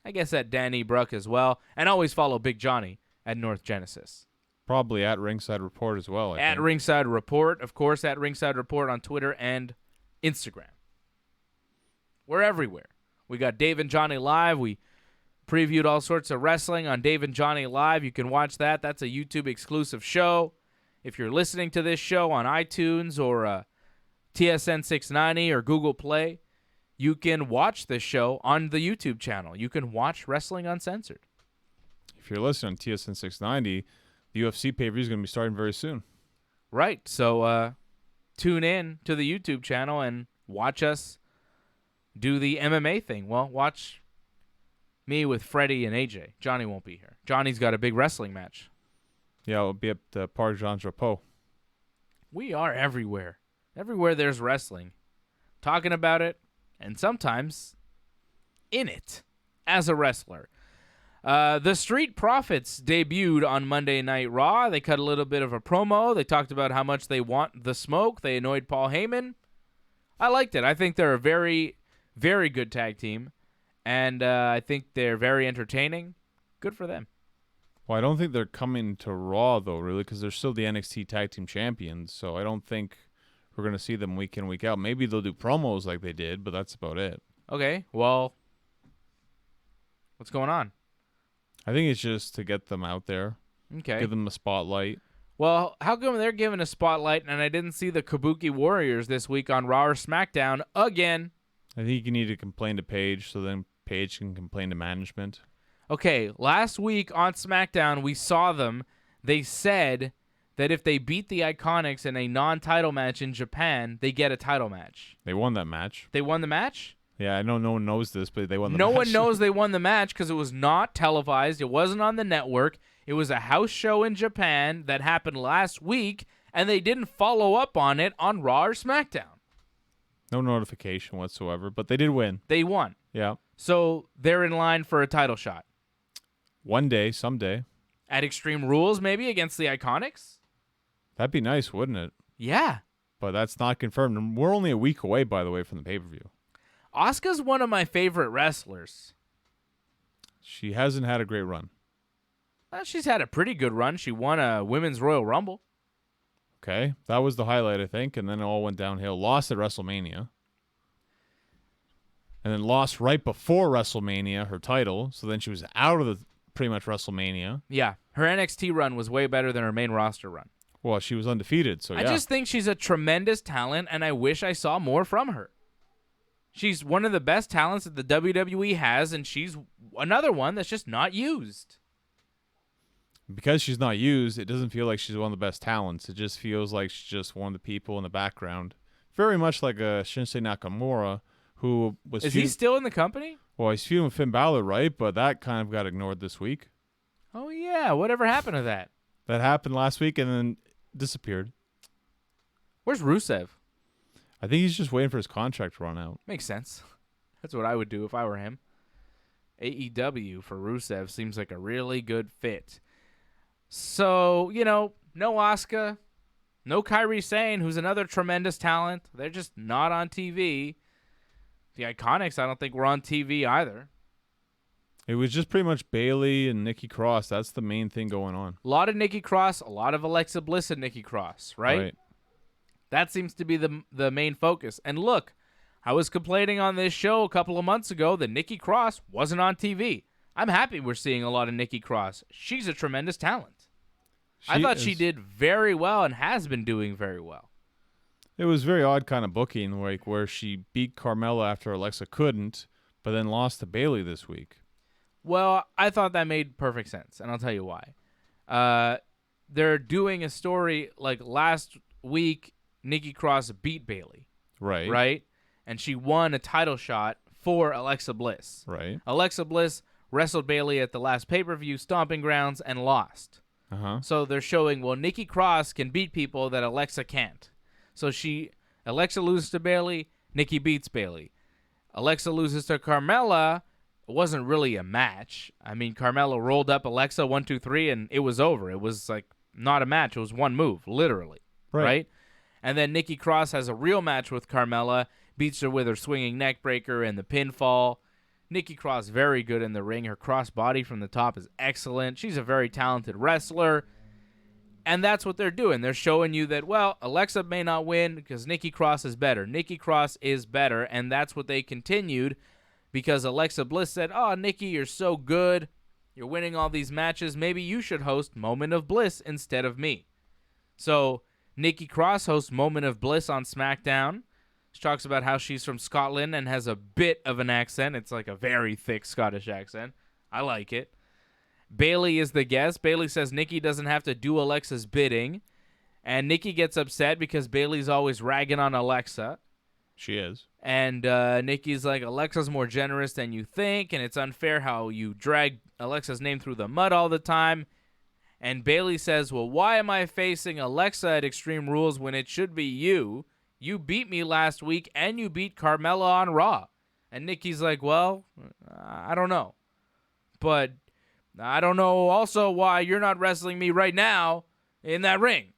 I guess at Danny Bruck as well. And always follow Big Johnny at North Genesis. Probably at Ringside Report as well. I At think. Ringside Report, of course, at Ringside Report on Twitter and Instagram. We're everywhere. We got Dave and Johnny Live. We previewed all sorts of wrestling on Dave and Johnny Live. You can watch that. That's a YouTube exclusive show. If you're listening to this show on iTunes or TSN 690 or Google Play, you can watch this show on the YouTube channel. You can watch Wrestling Uncensored. If you're listening on TSN 690, the UFC pay-per-view is going to be starting very soon. Right. So tune in to the YouTube channel and watch us do the MMA thing. Well, watch me with Freddie and AJ. Johnny won't be here. Johnny's got a big wrestling match. Yeah, it'll be up to Parc Jean Drapeau. We are everywhere. Everywhere there's wrestling. Talking about it, and sometimes in it as a wrestler. The Street Profits debuted on Monday Night Raw. They cut a little bit of a promo. They talked about how much they want the smoke. They annoyed Paul Heyman. I liked it. I think they're a very, very good tag team, and I think they're very entertaining. Good for them. Well, I don't think they're coming to Raw, though, really, because they're still the NXT Tag Team Champions, so I don't think we're going to see them week in, week out. Maybe they'll do promos like they did, but that's about it. Okay, well, what's going on? I think it's just to get them out there, Okay. give them the spotlight. Well, how come they're given a spotlight and I didn't see the Kabuki Warriors this week on Raw or SmackDown again? I think you need to complain to Paige, so then Paige can complain to management. Okay, last week on SmackDown, we saw them. They said that if they beat the Iconics in a non-title match in Japan, they get a title match. They won that match. They won the match? Yeah, I know no one knows this, but they won the match. No one knows they won the match because it was not televised. It wasn't on the network. It was a house show in Japan that happened last week, and they didn't follow up on it on Raw or SmackDown. No notification whatsoever, but they did win. They won. Yeah. So they're in line for a title shot. One day, someday. At Extreme Rules, maybe, against the Iconics? That'd be nice, wouldn't it? Yeah. But that's not confirmed. And we're only a week away, by the way, from the pay-per-view. Asuka's one of my favorite wrestlers. She hasn't had a great run. Well, she's had a pretty good run. She won a Women's Royal Rumble. Okay. That was the highlight, I think. And then it all went downhill. Lost at WrestleMania. And then lost right before WrestleMania, her title. So then she was out of the pretty much WrestleMania. Yeah. Her NXT run was way better than her main roster run. Well, she was undefeated, so yeah. I just think she's a tremendous talent, and I wish I saw more from her. She's one of the best talents that the WWE has, and she's another one that's just not used. Because she's not used, it doesn't feel like she's one of the best talents. It just feels like she's just one of the people in the background. Very much like a Shinsuke Nakamura, who was... Is he still in the company? Well, he's feuding with Finn Balor, right? But that kind of got ignored this week. Oh, yeah. Whatever happened to that? That happened last week and then disappeared. Where's Rusev? I think he's just waiting for his contract to run out. Makes sense. That's what I would do if I were him. AEW for Rusev seems like a really good fit. So, no Asuka, no Kairi Sane, who's another tremendous talent. They're just not on TV. The Iconics, I don't think were on TV either. It was just pretty much Bayley and Nikki Cross. That's the main thing going on. A lot of Nikki Cross, a lot of Alexa Bliss and Nikki Cross, right? That seems to be the main focus. And look, I was complaining on this show a couple of months ago that Nikki Cross wasn't on TV. I'm happy we're seeing a lot of Nikki Cross. She's a tremendous talent. I thought she did very well and has been doing very well. It was very odd kind of booking, like where she beat Carmella after Alexa couldn't, but then lost to Bayley this week. Well, I thought that made perfect sense, and I'll tell you why. They're doing a story like last week, Nikki Cross beat Bayley. Right. Right? And she won a title shot for Alexa Bliss. Right. Alexa Bliss wrestled Bayley at the last pay-per-view, Stomping Grounds, and lost. Uh-huh. So they're showing, well, Nikki Cross can beat people that Alexa can't. So Alexa loses to Bayley, Nikki beats Bayley. Alexa loses to Carmella. It wasn't really a match. I mean, Carmella rolled up Alexa 1, 2, 3, and it was over. It was like not a match. It was one move, literally. Right? And then Nikki Cross has a real match with Carmella, beats her with her swinging neck breaker and the pinfall. Nikki Cross, very good in the ring. Her cross body from the top is excellent. She's a very talented wrestler. And that's what they're doing. They're showing you that, well, Alexa may not win because Nikki Cross is better. Nikki Cross is better, and that's what they continued because Alexa Bliss said, oh, Nikki, you're so good. You're winning all these matches. Maybe you should host Moment of Bliss instead of me. So Nikki Cross hosts Moment of Bliss on SmackDown. She talks about how she's from Scotland and has a bit of an accent. It's like a very thick Scottish accent. I like it. Bayley is the guest. Bayley says Nikki doesn't have to do Alexa's bidding. And Nikki gets upset because Bayley's always ragging on Alexa. She is. And Nikki's like, Alexa's more generous than you think, and it's unfair how you drag Alexa's name through the mud all the time. And Bayley says, well, why am I facing Alexa at Extreme Rules when it should be you? You beat me last week, and you beat Carmella on Raw. And Nikki's like, well, I don't know. But I don't know also why you're not wrestling me right now in that ring.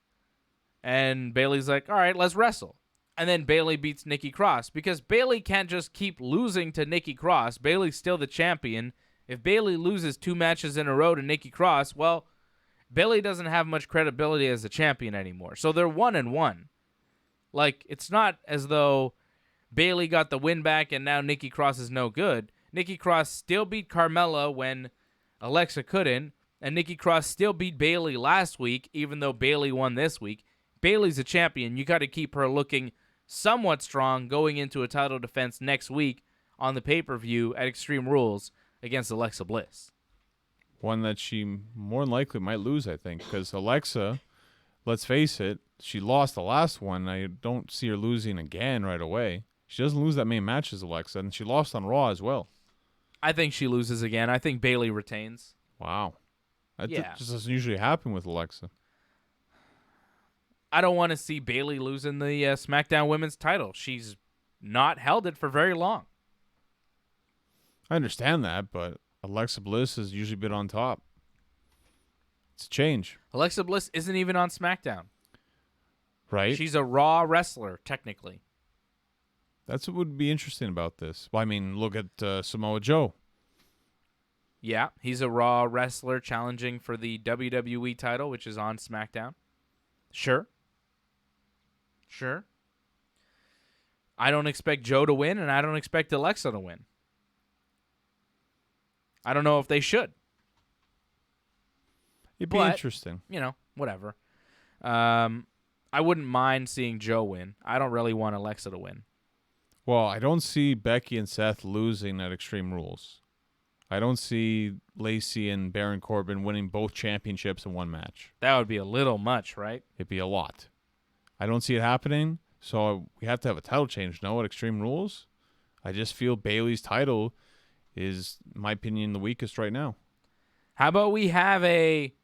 And Bayley's like, all right, let's wrestle. And then Bayley beats Nikki Cross because Bayley can't just keep losing to Nikki Cross. Bayley's still the champion. If Bayley loses 2 matches in a row to Nikki Cross, well, Bayley doesn't have much credibility as a champion anymore. So they're 1-1. Like, it's not as though Bayley got the win back and now Nikki Cross is no good. Nikki Cross still beat Carmella when Alexa couldn't, and Nikki Cross still beat Bayley last week, even though Bayley won this week. Bayley's a champion. You got to keep her looking somewhat strong going into a title defense next week on the pay-per-view at Extreme Rules against Alexa Bliss. One that she more than likely might lose, I think, because Alexa, let's face it, she lost the last one. I don't see her losing again right away. She doesn't lose that many matches, Alexa, and she lost on Raw as well. I think she loses again. I think Bayley retains. Wow. That Yeah. just doesn't usually happen with Alexa. I don't want to see Bayley losing the SmackDown Women's title. She's not held it for very long. I understand that, but Alexa Bliss has usually been on top. It's a change. Alexa Bliss isn't even on SmackDown. Right? She's a Raw wrestler, technically. That's what would be interesting about this. Well, I mean, look at Samoa Joe. Yeah, he's a Raw wrestler challenging for the WWE title, which is on SmackDown. Sure. I don't expect Joe to win, and I don't expect Alexa to win. I don't know if they should. It'd be interesting. You know, whatever. I wouldn't mind seeing Joe win. I don't really want Alexa to win. Well, I don't see Becky and Seth losing at Extreme Rules. I don't see Lacey and Baron Corbin winning both championships in one match. That would be a little much, right? It'd be a lot. I don't see it happening, so we have to have a title change, no, at Extreme Rules. I just feel Bayley's title is, in my opinion, the weakest right now. How about we have a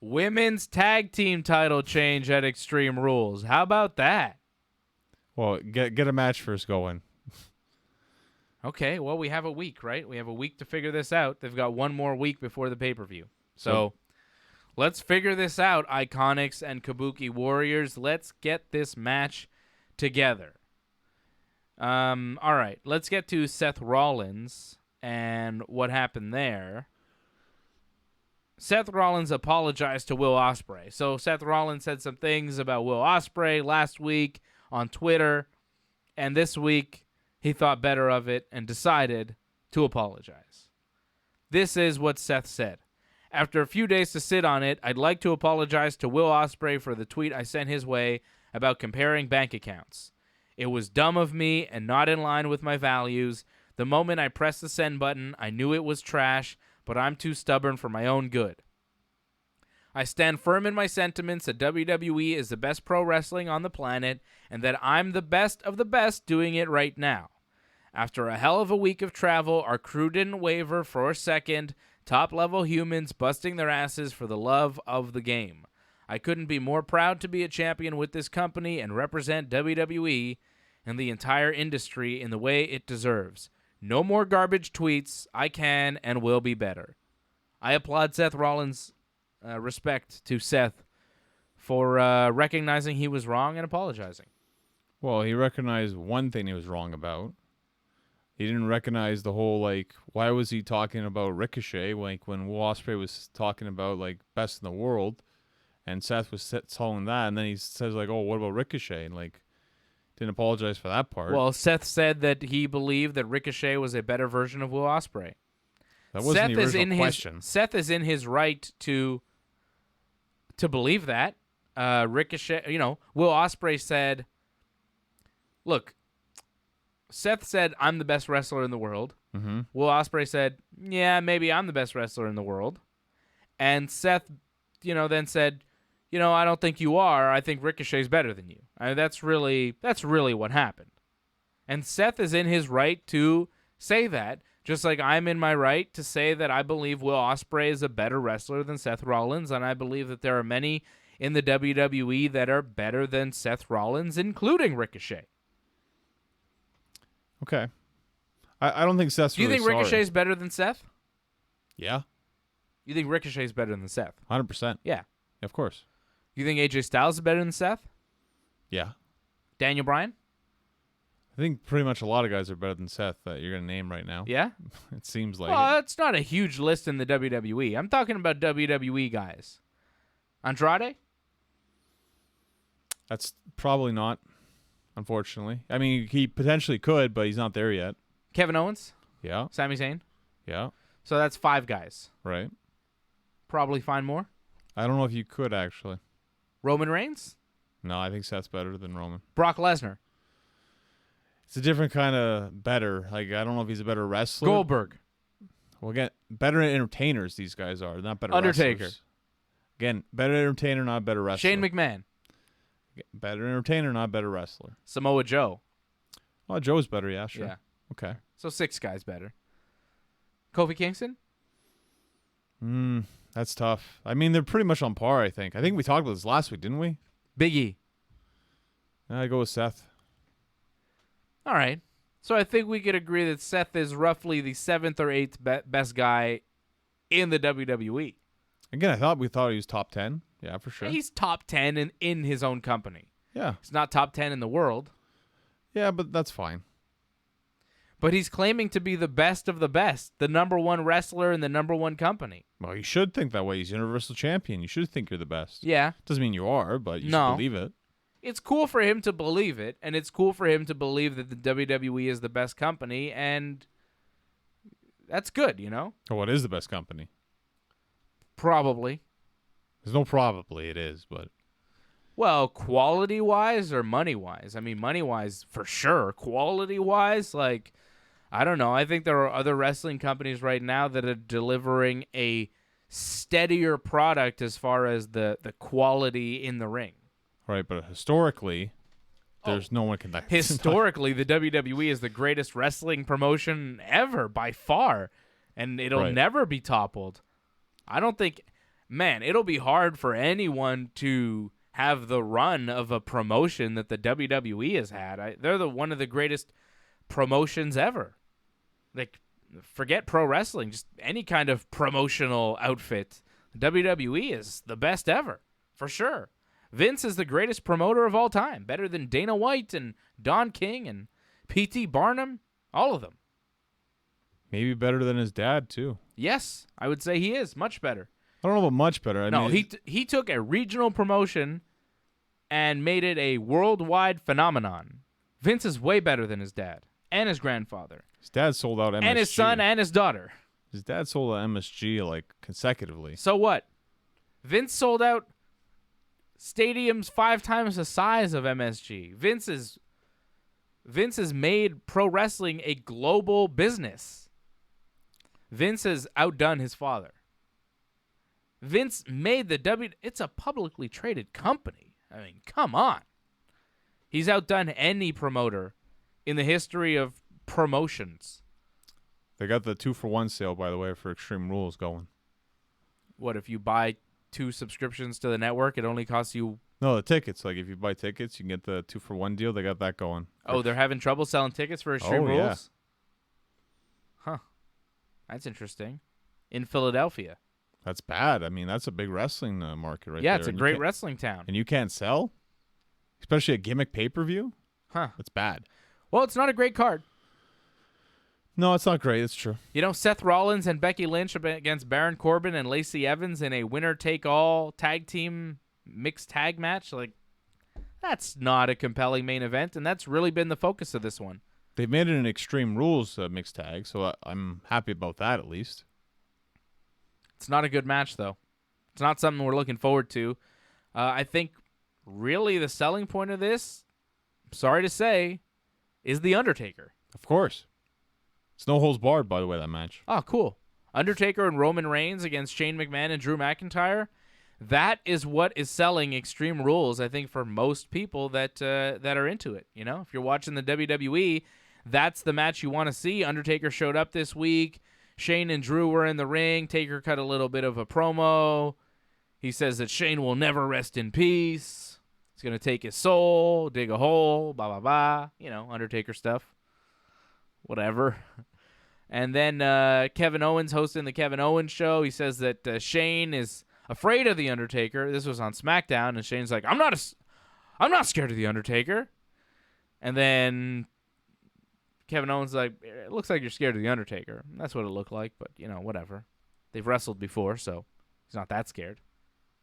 women's tag team title change at Extreme Rules? How about that? Well, get a match first going. Okay, well, we have a week, right? We have a week to figure this out. They've got one more week before the pay-per-view. So let's figure this out, Iconics and Kabuki Warriors. Let's get this match together. All right, let's get to Seth Rollins and what happened there. Seth Rollins apologized to Will Ospreay. So Seth Rollins said some things about Will Ospreay last week on Twitter, and this week he thought better of it and decided to apologize. This is what Seth said. After a few days to sit on it, I'd like to apologize to Will Ospreay for the tweet I sent his way about comparing bank accounts. It was dumb of me and not in line with my values. The moment I pressed the send button, I knew it was trash, but I'm too stubborn for my own good. I stand firm in my sentiments that WWE is the best pro wrestling on the planet and that I'm the best of the best doing it right now. After a hell of a week of travel, our crew didn't waver for a second, top-level humans busting their asses for the love of the game. I couldn't be more proud to be a champion with this company and represent WWE and the entire industry in the way it deserves. No more garbage tweets. I can and will be better. I applaud Seth Rollins' respect to Seth for recognizing he was wrong and apologizing. Well, he recognized one thing he was wrong about. He didn't recognize the whole, like, why was he talking about Ricochet, like, when Will Ospreay was talking about, like, best in the world, And Seth was telling that, and then he says, like, oh, what about Ricochet? And, like, didn't apologize for that part. Well, Seth said that he believed that Ricochet was a better version of Will Ospreay. That wasn't the original question. Seth is in his right to believe that. Ricochet, Will Ospreay said, look, Seth said, I'm the best wrestler in the world. Mm-hmm. Will Ospreay said, yeah, maybe I'm the best wrestler in the world. And Seth, then said, I don't think you are. I think Ricochet's better than you. That's really what happened. And Seth is in his right to say that, just like I'm in my right to say that I believe Will Ospreay is a better wrestler than Seth Rollins, and I believe that there are many in the WWE that are better than Seth Rollins, including Ricochet. Okay. I don't think Seth's Do you really think Ricochet's better than Seth? Yeah. You think Ricochet's better than Seth? 100%. Yeah. Of course. You think AJ Styles is better than Seth? Yeah. Daniel Bryan? I think pretty much a lot of guys are better than Seth that you're going to name right now. Yeah? It seems like Well, that's not a huge list in the WWE. I'm talking about WWE guys. Andrade? That's probably not, unfortunately. I mean, he potentially could, but he's not there yet. Kevin Owens? Yeah. Sami Zayn? Yeah. So that's 5 guys. Right. Probably find more. I don't know if you could, actually. Roman Reigns? No, I think Seth's better than Roman. Brock Lesnar? It's a different kind of better. Like, I don't know if he's a better wrestler. Goldberg? Well, again, better entertainers these guys are, not better Undertaker? wrestlers. Again, better entertainer, not better wrestler. Shane McMahon? Better entertainer, not better wrestler. Samoa Joe? Oh, Joe's better, yeah, sure. Yeah. Okay. So 6 guys better. Kofi Kingston? That's tough. I mean, they're pretty much on par, I think. I think we talked about this last week, didn't we? Big E? I go with Seth. All right. So I think we could agree that Seth is roughly the 7th or 8th best guy in the WWE. Again, we thought he was top 10. Yeah, for sure. He's top 10 in his own company. Yeah. He's not top 10 in the world. Yeah, but that's fine. But he's claiming to be the best of the best, the number 1 wrestler in the number 1 company. Well, you should think that way. He's Universal Champion. You should think you're the best. Yeah. Doesn't mean you are, but you No. should believe it. It's cool for him to believe it, and it's cool for him to believe that the WWE is the best company, and that's good, Oh, what is the best company? Probably. There's no probably it is, but... Well, quality-wise or money-wise? I mean, money-wise, for sure. Quality-wise, like, I don't know. I think there are other wrestling companies right now that are delivering a steadier product as far as the quality in the ring. Right, but historically, there's no one can... Historically, the WWE is the greatest wrestling promotion ever, by far, and it'll never be toppled. I don't think... Man, it'll be hard for anyone to have the run of a promotion that the WWE has had. They're one of the greatest promotions ever. Like, forget pro wrestling, just any kind of promotional outfit. WWE is the best ever, for sure. Vince is the greatest promoter of all time, better than Dana White and Don King and P.T. Barnum, all of them. Maybe better than his dad, too. Yes, I would say he is much better. I don't know about much better. I mean, he took a regional promotion and made it a worldwide phenomenon. Vince is way better than his dad and his grandfather. His dad sold out MSG. And his son and his daughter. His dad sold out MSG, like, consecutively. So what? Vince sold out stadiums 5 times the size of MSG. Vince has made pro wrestling a global business. Vince has outdone his father. Vince made it's a publicly traded company. I mean, come on. He's outdone any promoter in the history of promotions. They got the 2-for-1 sale, by the way, for Extreme Rules going. What, if you buy 2 subscriptions to the network, it only costs you... No, the tickets. Like, if you buy tickets, you can get the 2-for-1 deal. They got that going. Oh, they're having trouble selling tickets for Extreme Rules? Yeah. Huh. That's interesting. In Philadelphia. That's bad. I mean, that's a big wrestling market right there. Yeah, it's a great wrestling town. And you can't sell? Especially a gimmick pay-per-view? Huh. That's bad. Well, it's not a great card. No, it's not great. It's true. Seth Rollins and Becky Lynch against Baron Corbin and Lacey Evans in a winner-take-all tag team mixed tag match. Like, that's not a compelling main event, and that's really been the focus of this one. They've made it an Extreme Rules mixed tag, so I'm happy about that at least. It's not a good match, though. It's not something we're looking forward to. I think really the selling point of this, sorry to say, is The Undertaker. Of course. It's no holds barred, by the way, that match. Oh, cool. Undertaker and Roman Reigns against Shane McMahon and Drew McIntyre. That is what is selling Extreme Rules, I think, for most people that are into it. You know, if you're watching the WWE, that's the match you want to see. Undertaker showed up this week. Shane and Drew were in the ring. Taker cut a little bit of a promo. He says that Shane will never rest in peace. He's going to take his soul, dig a hole, blah, blah, blah. You know, Undertaker stuff. Whatever. And then Kevin Owens hosting the Kevin Owens show. He says that Shane is afraid of the Undertaker. This was on SmackDown, and Shane's like, I'm not scared of the Undertaker. And then Kevin Owens is like, it looks like you're scared of the Undertaker. And that's what it looked like, but you know, whatever. They've wrestled before, so he's not that scared.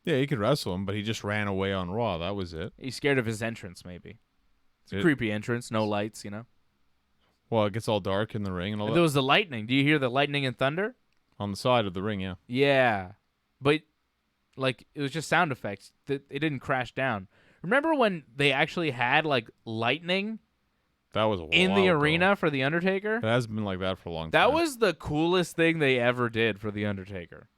Yeah, he could wrestle him, but he just ran away on Raw. That was it. He's scared of his entrance, maybe. It's a creepy entrance, no lights, you know. Well, it gets all dark in the ring and all that. There was the lightning. Do you hear the lightning and thunder? On the side of the ring, yeah. Yeah. But, like, it was just sound effects. It didn't crash down. Remember when they actually had, like, lightning That was a in while the ago. arena for The Undertaker? It has been like that for a long time. That was the coolest thing they ever did for The Undertaker.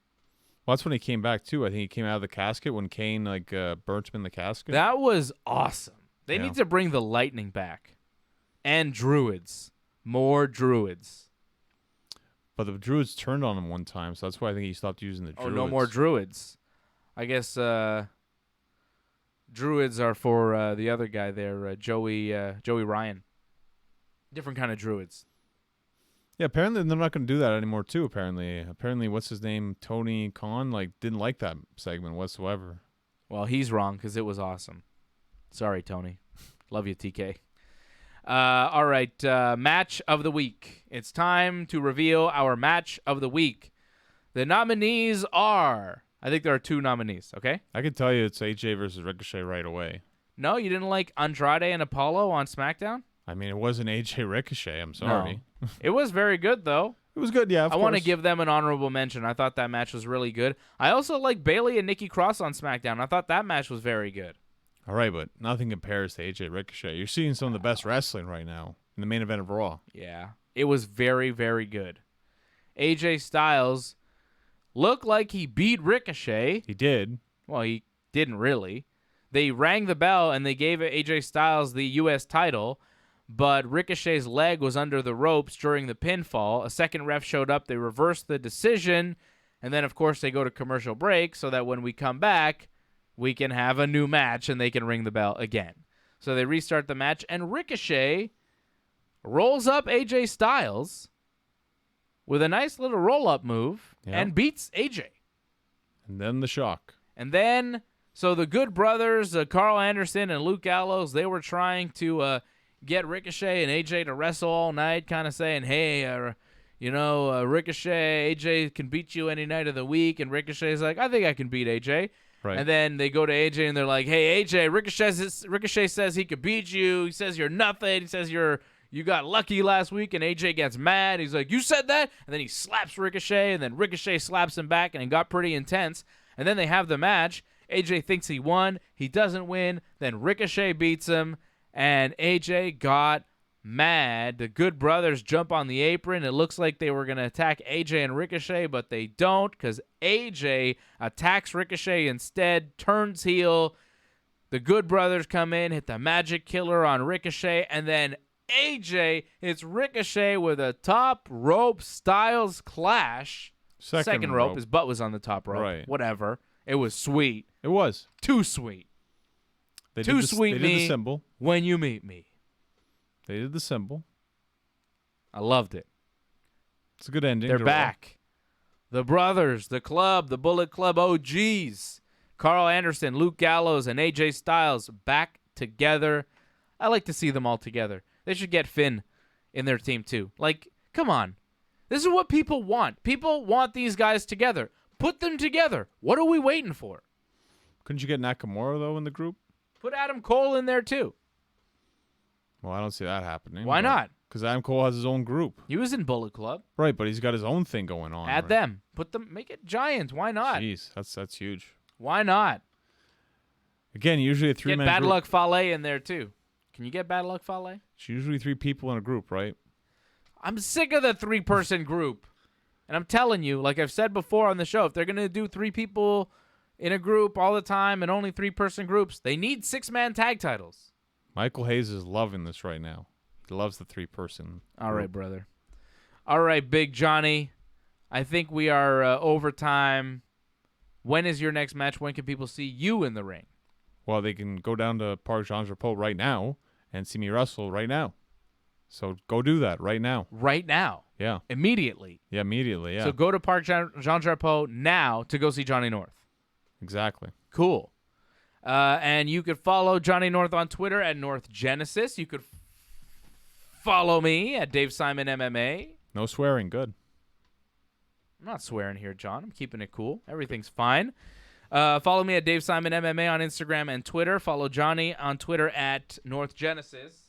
Well, that's when he came back, too. I think he came out of the casket when Kane, burnt him in the casket. That was awesome. They Yeah. need to bring the lightning back. And druids. More druids. But the Druids turned on him one time, so that's why I think he stopped using the Druids. Oh, no more druids. I guess druids are for the other guy there, Joey Ryan. Different kind of druids. Yeah, apparently they're not going to do that anymore, too, apparently, what's his name, Tony Khan, didn't like that segment whatsoever. Well, he's wrong because it was awesome. Sorry, Tony. Love you, TK. All right, match of the week. It's time to reveal our match of the week. The nominees are... I think there are 2 nominees, okay? I can tell you it's AJ versus Ricochet right away. No, you didn't like Andrade and Apollo on SmackDown? I mean, it wasn't AJ Ricochet. I'm sorry. No. It was very good, though. It was good, yeah, I want to give them an honorable mention. I thought that match was really good. I also like Bayley and Nikki Cross on SmackDown. I thought that match was very good. All right, but nothing compares to AJ Ricochet. You're seeing some of the best wrestling right now in the main event of Raw. Yeah, it was very, very good. AJ Styles looked like he beat Ricochet. He did. Well, he didn't really. They rang the bell and they gave AJ Styles the U.S. title, but Ricochet's leg was under the ropes during the pinfall. A second ref showed up. They reversed the decision, and then, of course, they go to commercial break so that when we come back, we can have a new match and they can ring the bell again. So they restart the match, and Ricochet rolls up AJ Styles with a nice little roll-up move and beats AJ. And then the shock. And then, so the Good Brothers, Carl Anderson and Luke Gallows, they were trying to get Ricochet and AJ to wrestle all night, kind of saying, hey, Ricochet, AJ can beat you any night of the week. And Ricochet's like, I think I can beat AJ. Right. And then they go to AJ and they're like, hey, AJ, Ricochet says he could beat you. He says you're nothing. He says you got lucky last week. And AJ gets mad. He's like, you said that? And then he slaps Ricochet. And then Ricochet slaps him back. And it got pretty intense. And then they have the match. AJ thinks he won. He doesn't win. Then Ricochet beats him. And AJ got mad. The Good Brothers jump on the apron. It looks like they were going to attack AJ and Ricochet, but they don't because AJ attacks Ricochet instead, turns heel. The Good Brothers come in, hit the Magic Killer on Ricochet, and then AJ hits Ricochet with a top rope Styles clash. Second rope. His butt was on the top rope. Right. Whatever. It was sweet. It was. Too sweet. They Too did sweet they me did the symbol. when you meet me. They did the symbol. I loved it. It's a good ending. They're back. The Brothers, the Club, the Bullet Club OGs. Carl Anderson, Luke Gallows, and AJ Styles back together. I like to see them all together. They should get Finn in their team too. Like, come on. This is what people want. People want these guys together. Put them together. What are we waiting for? Couldn't you get Nakamura, though, in the group? Put Adam Cole in there, too. Well, I don't see that happening. Why not? Because Adam Cole has his own group. He was in Bullet Club. Right, but he's got his own thing going on. Add right? them. Put them. Make it giant. Why not? Jeez, that's huge. Why not? Again, usually a Get three-man Bad group. Luck Fale in there, too. Can you get Bad Luck Fale? It's usually 3 people in a group, right? I'm sick of the 3-person group. And I'm telling you, like I've said before on the show, if they're going to do 3 people in a group all the time and only 3-person groups, they need 6-man tag titles. Michael Hayes is loving this right now. He loves the 3-person. All right, brother. All right, Big Johnny. I think we are over time. When is your next match? When can people see you in the ring? Well, they can go down to Park Jean-Drapeau right now and see me wrestle right now. So go do that right now. Right now. Yeah. Immediately. Yeah, immediately, yeah. So go to Park Jean-Drapeau now to go see Johnny North. Exactly. Cool. And you could follow Johnny North on Twitter at North Genesis. You could follow me at Dave Simon MMA. No swearing, good. I'm not swearing here, John. I'm keeping it cool. Everything's fine. Follow me at Dave Simon MMA on Instagram and Twitter. Follow Johnny on Twitter at North Genesis.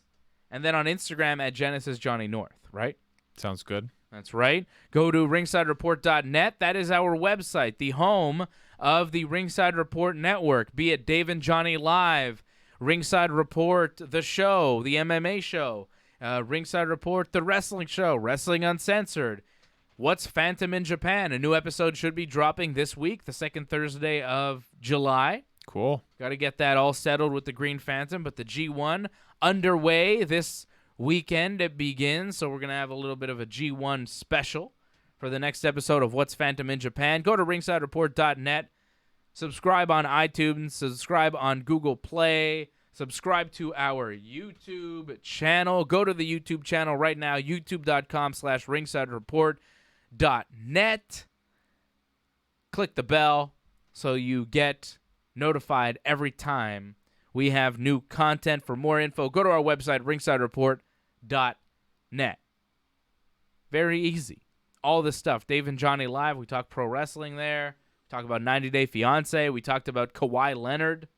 And then on Instagram at Genesis Johnny North, right? Sounds good. That's right. Go to ringsidereport.net. That is our website, the home of the Ringside Report Network, be it Dave and Johnny Live, Ringside Report, the show, the MMA show, Ringside Report, the wrestling show, Wrestling Uncensored. What's Phantom in Japan? A new episode should be dropping this week, the second Thursday of July. Cool. Got to get that all settled with the Green Phantom, but the G1 underway this weekend. It begins, so we're going to have a little bit of a G1 special for the next episode of What's Phantom in Japan. Go to ringsidereport.net. Subscribe on iTunes. Subscribe on Google Play. Subscribe to our YouTube channel. Go to the YouTube channel right now, youtube.com/ringsidereport.net. Click the bell so you get notified every time we have new content. For more info, go to our website, ringsidereport.net. Very easy. All this stuff. Dave and Johnny Live. We talk pro wrestling there. We talk about 90 Day Fiancé. We talked about Kawhi Leonard.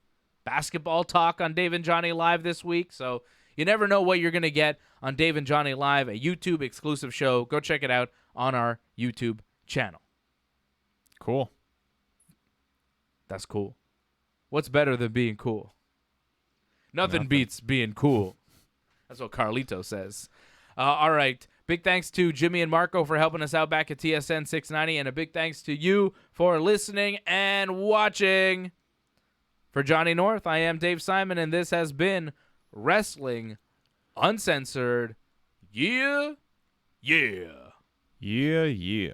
Basketball talk on Dave and Johnny Live this week. So you never know what you're going to get on Dave and Johnny Live, a YouTube exclusive show. Go check it out on our YouTube channel. Cool. That's cool. What's better than being cool? Nothing beats being cool. That's what Carlito says. All right. Big thanks to Jimmy and Marco for helping us out back at TSN 690. And a big thanks to you for listening and watching. For Johnny North, I am Dave Simon, and this has been Wrestling Uncensored. Yeah. Yeah. Yeah, yeah.